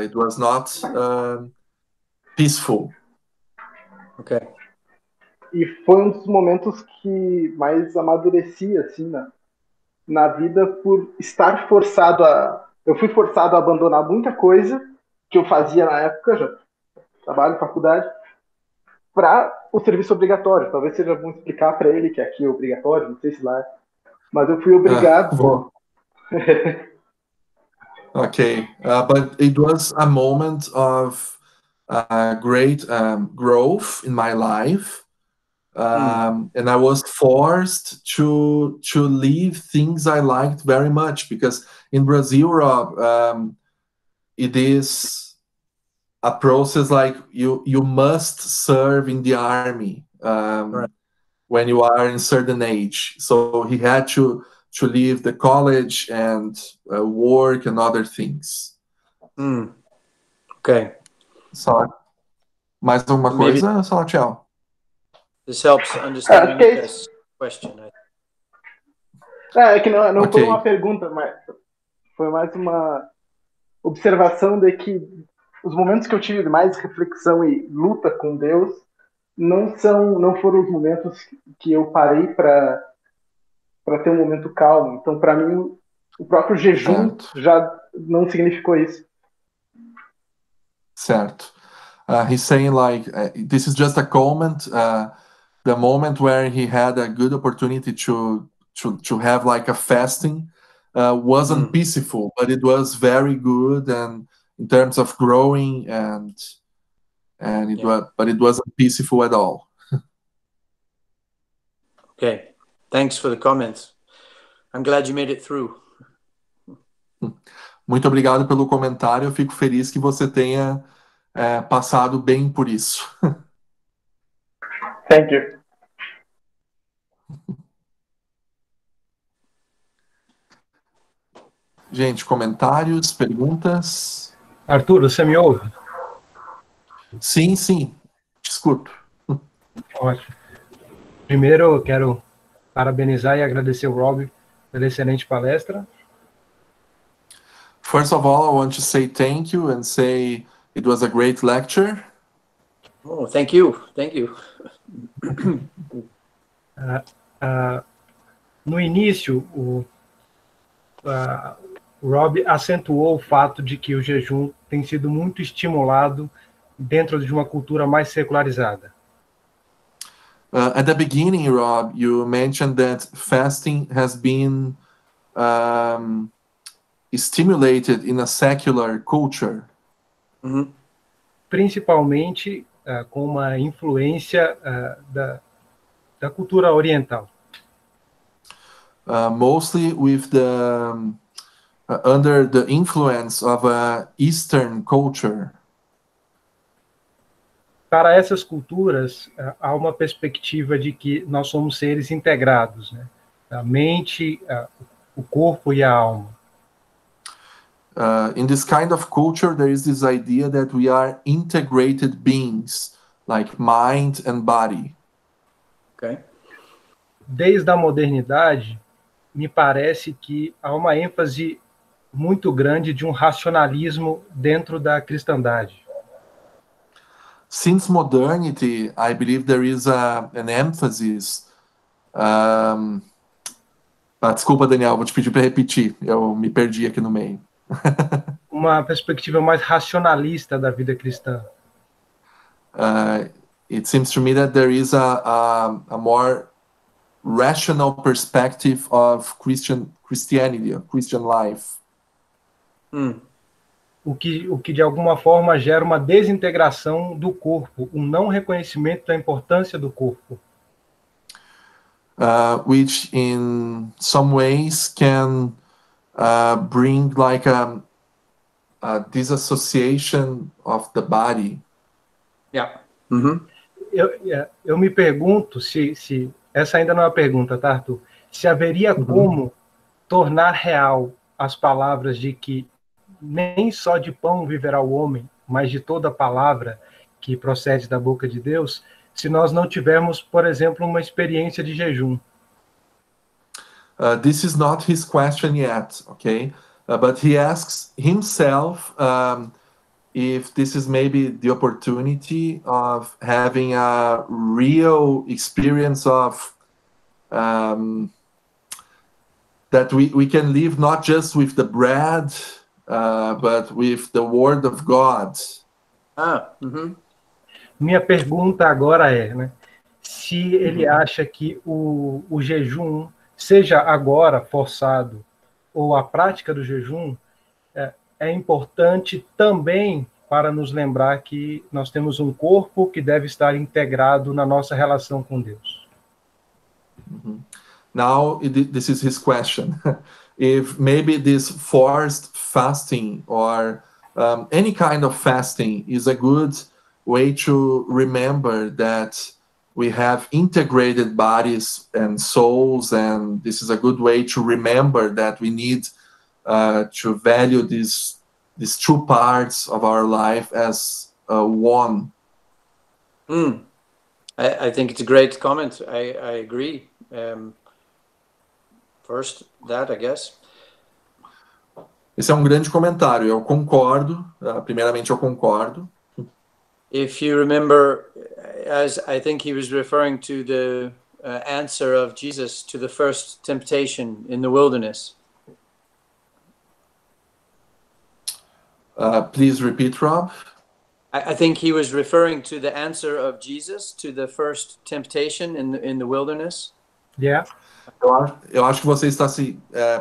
A: It was not peaceful.
B: Okay.
F: E foi um dos momentos que mais amadureci, assim, na vida, por estar forçado eu fui forçado a abandonar muita coisa que eu fazia na época, já trabalho, faculdade, para o serviço obrigatório. Talvez seja bom explicar para ele que aqui é obrigatório, não sei se lá é. Mas eu fui obrigado.
A: Okay, but it was a moment of great growth in my life, and I was forced to leave things I liked very much, because in Brazil, Rob, it is a process like you must serve in the army
B: Right.
A: when you are in certain age. So he had to leave the college and work and other things.
B: Okay.
A: Só mais alguma
B: Maybe-
A: coisa, Salatiel?
B: This helps understand
F: Okay.
B: this question.
F: É que não
A: Ok.
F: foi uma pergunta, mas foi mais uma observação de que os momentos que eu tive mais reflexão e luta com Deus não foram os momentos que eu parei para ter um momento calmo. Então, para mim, o próprio jejum
A: Certo.
F: já não significou isso.
A: Certo. He's saying like this is just a comment. The moment where he had a good opportunity to have like a fasting wasn't peaceful, but it was very good, and in terms of growing and it but it wasn't peaceful at all.
B: Okay. Thanks for the comments. I'm glad you made it through.
A: Muito obrigado pelo comentário. Eu fico feliz que você tenha passado bem por isso.
F: Thank you.
A: Gente, comentários, perguntas?
G: Arthur, você me ouve?
A: Sim, sim. Te escuto.
G: Ótimo. Primeiro, eu quero parabenizar e agradecer o Rob pela excelente palestra.
A: First of all, I want to say thank you and say it was a great lecture.
B: Oh, thank you. Thank you.
G: No início, o Rob acentuou o fato de que o jejum tem sido muito estimulado dentro de uma cultura mais secularizada.
A: At the beginning, Rob, you mentioned that fasting has been stimulated in a secular culture.
G: Principalmente com uma influência da cultura oriental.
A: Mostly with the under the influence of Eastern culture.
G: Para essas culturas, há uma perspectiva de que nós somos seres integrados, né? A mente, o corpo e a alma.
A: In this kind of culture, there is this idea that we are integrated beings, like mind and body.
B: Okay.
G: Desde a modernidade, me parece que há uma ênfase muito grande de um racionalismo dentro da cristandade.
A: Since modernity, I believe there is an emphasis. Desculpa, Daniel, vou te pedir para repetir. Eu me perdi aqui no meio.
G: Uma perspectiva mais racionalista da vida cristã.
A: It seems to me that there is a more rational perspective of Christianity, of Christian life.
G: O que de alguma forma gera uma desintegração do corpo, um não reconhecimento da importância do corpo.
A: Which in some ways can bring like a disassociation of the body.
B: Yeah.
G: Eu me pergunto se essa ainda não é uma pergunta, tá, Arthur? Se haveria como tornar real as palavras de que nem só de pão viverá o homem, mas de toda palavra que procede da boca de Deus, se nós não tivermos, por exemplo, uma experiência de jejum.
A: This is not his question yet, okay? But he asks himself if this is maybe the opportunity of having a real experience of that we can live not just with the bread, but with the word of God.
G: Minha pergunta agora é, né, se ele acha que o jejum, seja agora forçado ou a prática do jejum, é importante também para nos lembrar que nós temos um corpo que deve estar integrado na nossa relação com Deus.
A: Now, this is his question. If maybe this forced fasting or any kind of fasting is a good way to remember that we have integrated bodies and souls, and this is a good way to remember that we need to value these two parts of our life as one.
B: I think it's a great comment. I agree. First, that, I guess.
A: Esse é um grande comentário. Eu concordo. Primeiramente, eu concordo.
B: If you remember, as I think he was referring to the answer of Jesus to the first temptation in the wilderness.
A: Please repeat, Rob.
B: I think he was referring to the answer of Jesus to the first temptation in the wilderness.
G: Yeah.
A: Eu acho que você está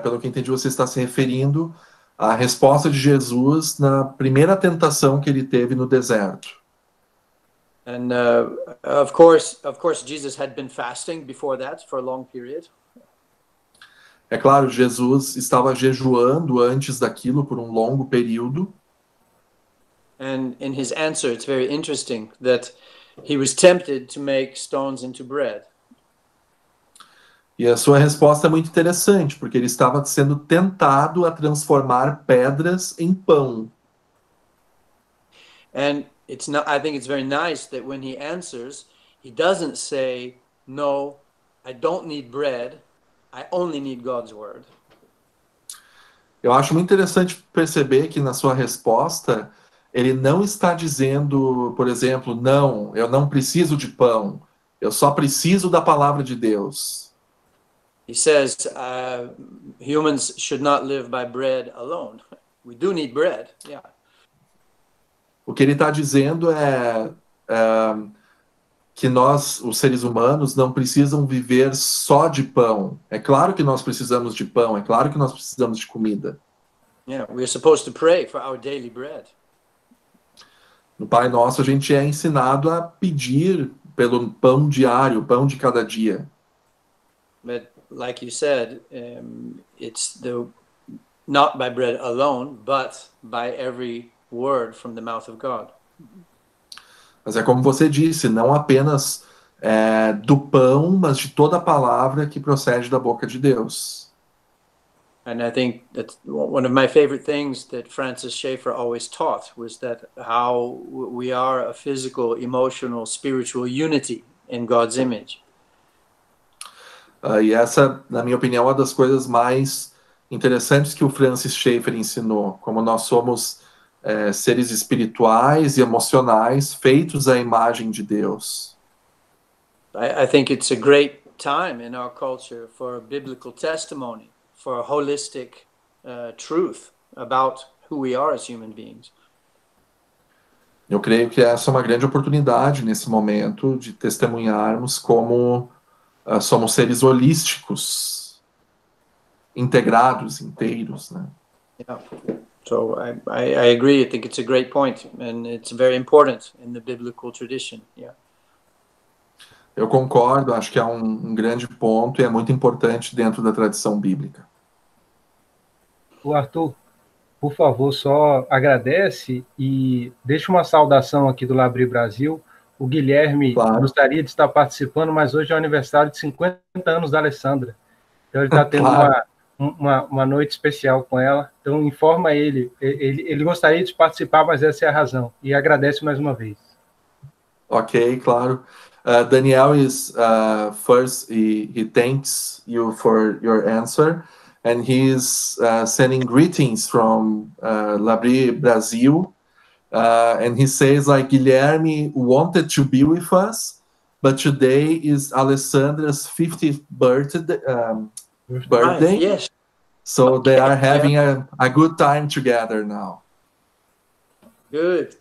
A: pelo que entendi, você está se referindo à resposta de Jesus na primeira tentação que ele teve no deserto.
B: And of course, Jesus had been fasting before that for a long period.
A: É claro, Jesus estava jejuando antes daquilo por um longo período.
B: And in his answer, it's very interesting that he was tempted to make stones into bread.
A: E a sua resposta é muito interessante, porque ele estava sendo tentado a transformar pedras em pão.
B: And I think it's very nice that when he answers, he doesn't say, "No, I don't need bread. I only need God's word."
A: Eu acho muito interessante perceber que na sua resposta ele não está dizendo, por exemplo, não, eu não preciso de pão, eu só preciso da palavra de Deus.
B: He says, humans should not live by bread alone. We do need bread, yeah.
A: O que ele está dizendo é que nós, os seres humanos, não precisam viver só de pão. É claro que nós precisamos de pão, é claro que nós precisamos de comida.
B: Yeah, we're supposed to pray for our daily bread.
A: No Pai Nosso, a gente é ensinado a pedir pelo pão diário, pão de cada dia.
B: But like you said, it's not by bread alone, but by every word from the mouth of God.
A: Mas é como você disse, não apenas do pão, mas de toda a palavra que procede da boca de Deus.
B: And I think that one of my favorite things that Francis Schaeffer always taught was that how we are a physical, emotional, spiritual unity in God's image.
A: E essa, na minha opinião, é uma das coisas mais interessantes que o Francis Schaeffer ensinou, como nós somos seres espirituais e emocionais feitos à imagem de Deus.
B: I think it's a great time in our culture for biblical testimony, for holistic truth about who we are as human beings.
A: Eu creio que essa é uma grande oportunidade nesse momento de testemunharmos como somos seres holísticos, integrados, inteiros, né?
B: Yeah. So I agree. I think it's a great point, and it's very important in the biblical tradition. Yeah.
A: Eu concordo, acho que é um grande ponto e é muito importante dentro da tradição bíblica.
G: O Arthur, por favor, só agradece e deixa uma saudação aqui do Labri Brasil. O Guilherme gostaria de estar participando, mas hoje é o aniversário de 50 anos da Alessandra. Então ele está tendo uma noite especial com ela. Então informa ele gostaria de participar, mas essa é a razão. E agradece mais uma vez.
A: Ok, claro. Daniel is first, he thanks you for your answer, and he's sending greetings from Labri Brasil. And he says, like, Guilherme wanted to be with us, but today is Alessandra's 50th birthday.
B: Yes.
A: So they are having a good time together now.
B: Good.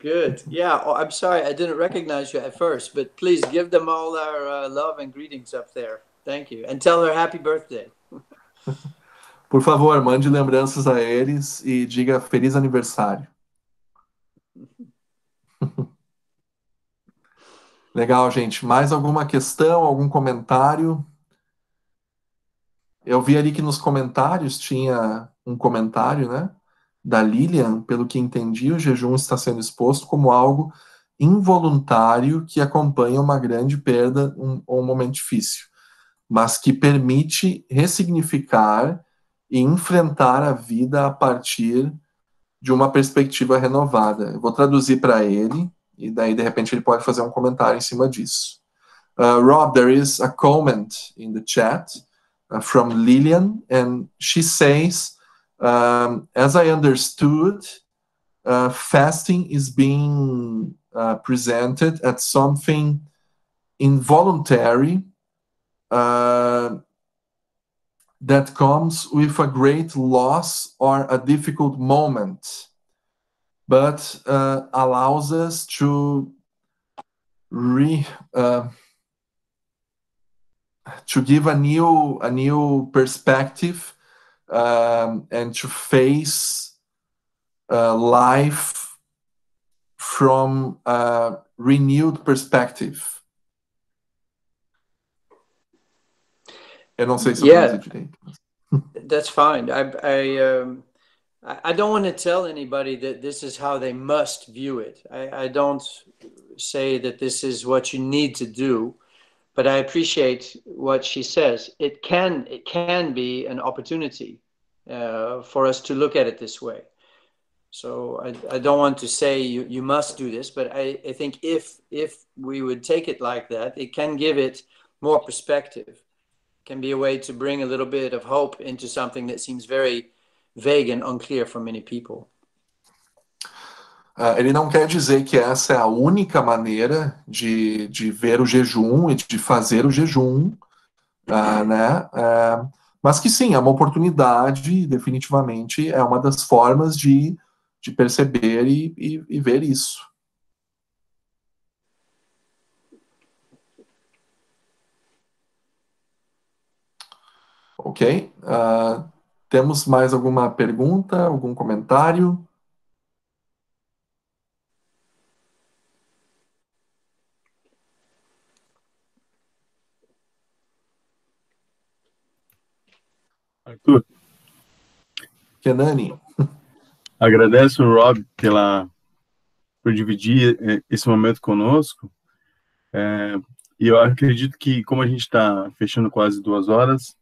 B: Yeah, I'm sorry, I didn't recognize you at first, but please give them all our love and greetings up there. Thank you. And tell her happy birthday.
A: Por favor, mande lembranças a eles e diga feliz aniversário. Legal, gente. Mais alguma questão, algum comentário? Eu vi ali que nos comentários tinha um comentário, né? Da Lilian, pelo que entendi, o jejum está sendo exposto como algo involuntário que acompanha uma grande perda ou um momento difícil, mas que permite ressignificar e enfrentar a vida a partir de uma perspectiva renovada. Eu vou traduzir para ele, e daí, de repente, ele pode fazer um comentário em cima disso. Rob, there is a comment in the chat from Lillian, and she says, as I understood, fasting is being presented as something involuntary that comes with a great loss or a difficult moment, but allows us to give a new perspective and to face life from a renewed perspective. Eu não sei se eu traduzi direito.
B: That's fine. I don't want to tell anybody that this is how they must view it. I don't say that this is what you need to do, but I appreciate what she says. It can be an opportunity for us to look at it this way. So I don't want to say you must do this, but I think if we would take it like that, it can give it more perspective. Can be a way to bring a little bit of hope into something that seems very vague and unclear for many people.
A: Ele não quer dizer que essa é a única maneira de ver o jejum e de fazer o jejum, né? Mas que sim, é uma oportunidade, definitivamente é uma das formas de perceber e ver isso. Ok? Temos mais alguma pergunta, algum comentário?
H: Arthur,
A: Kenani?
H: agradeço o Rob por dividir esse momento conosco. E eu acredito que, como a gente está fechando quase 2 horas,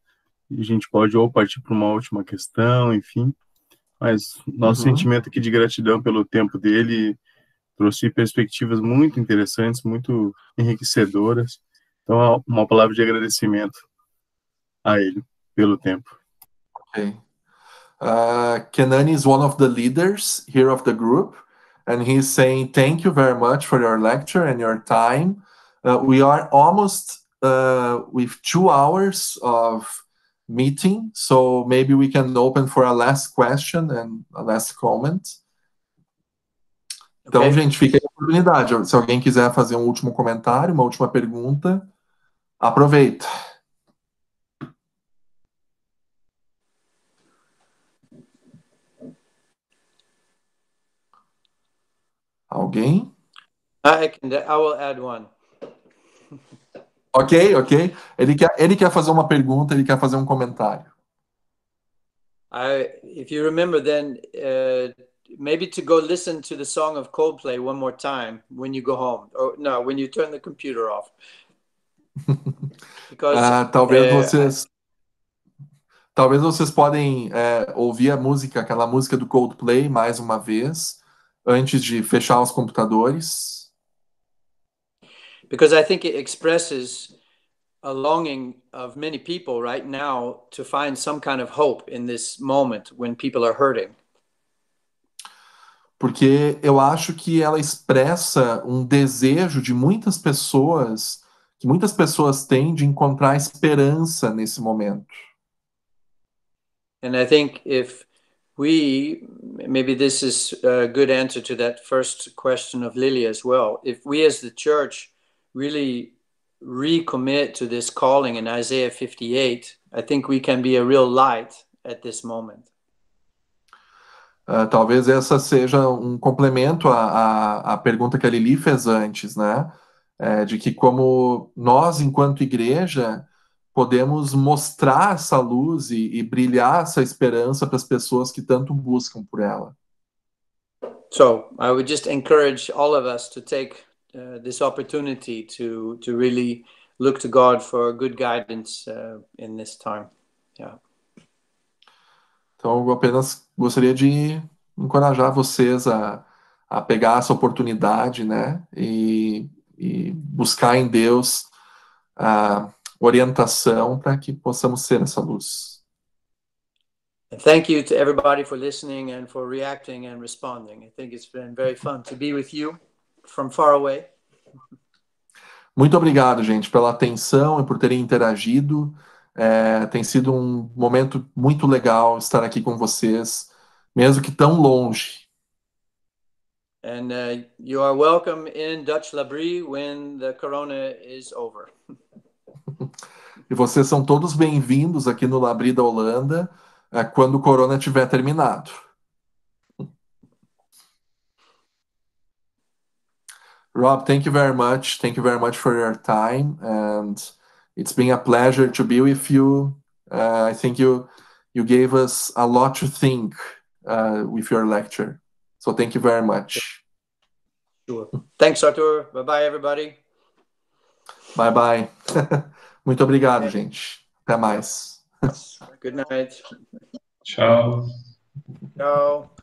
H: a gente pode ou partir para uma última questão, enfim. Mas nosso sentimento aqui de gratidão pelo tempo dele trouxe perspectivas muito interessantes, muito enriquecedoras. Então, uma palavra de agradecimento a ele pelo tempo.
A: Okay. Kenani is one of the leaders here of the group, and he's saying thank you very much for your lecture and your time. We are almost with 2 hours of meeting, so maybe we can open for a last question and a last comment. Então,
B: Okay.
A: gente, fica aí a oportunidade. Se alguém quiser fazer um último comentário, uma última pergunta, aproveita. Alguém?
B: I will add one.
A: Ok. Ele quer fazer uma pergunta, ele quer fazer um comentário.
B: If you remember, then maybe to go listen to the song of Coldplay one more time when you go home, or no, when you turn the computer off. Because
A: talvez vocês podem ouvir aquela música do Coldplay mais uma vez antes de fechar os computadores.
B: Because I think it expresses a longing of many people right now to find some kind of hope in this moment when people are hurting.
A: Porque eu acho que ela expressa um desejo de muitas pessoas, que muitas pessoas têm de encontrar esperança nesse momento.
B: And I think if maybe this is a good answer to that first question of Lily as well. If we as the church really recommit to this calling in Isaiah 58, I think we can be a real light at this moment.
A: Talvez essa seja um complemento à pergunta que a Lili fez antes, né? De que como nós, enquanto igreja, podemos mostrar essa luz e brilhar essa esperança para as pessoas que tanto buscam por ela.
B: So I would just encourage all of us to take this opportunity to really look to God for good guidance in this time. Yeah.
A: Então, eu apenas gostaria de encorajar vocês a pegar essa oportunidade, né? E buscar em Deus a orientação para que possamos ser essa luz.
B: And thank you to everybody for listening and for reacting and responding. I think it's been very fun to be with you from far away.
A: Muito obrigado, gente, pela atenção e por terem interagido. Tem sido um momento muito legal estar aqui com vocês, mesmo que tão longe.
B: And you are welcome in Dutch Labrie when the corona is over.
A: E vocês são todos bem-vindos aqui no Labrie da Holanda, quando o corona tiver terminado. Rob, thank you very much. Thank you very much for your time, and it's been a pleasure to be with you. I think you gave us a lot to think with your lecture. So thank you very much.
B: Sure. Thanks, Arthur. Bye-bye, everybody.
A: Bye-bye. Muito obrigado, gente. Até mais.
B: Good night.
I: Tchau.
B: Ciao.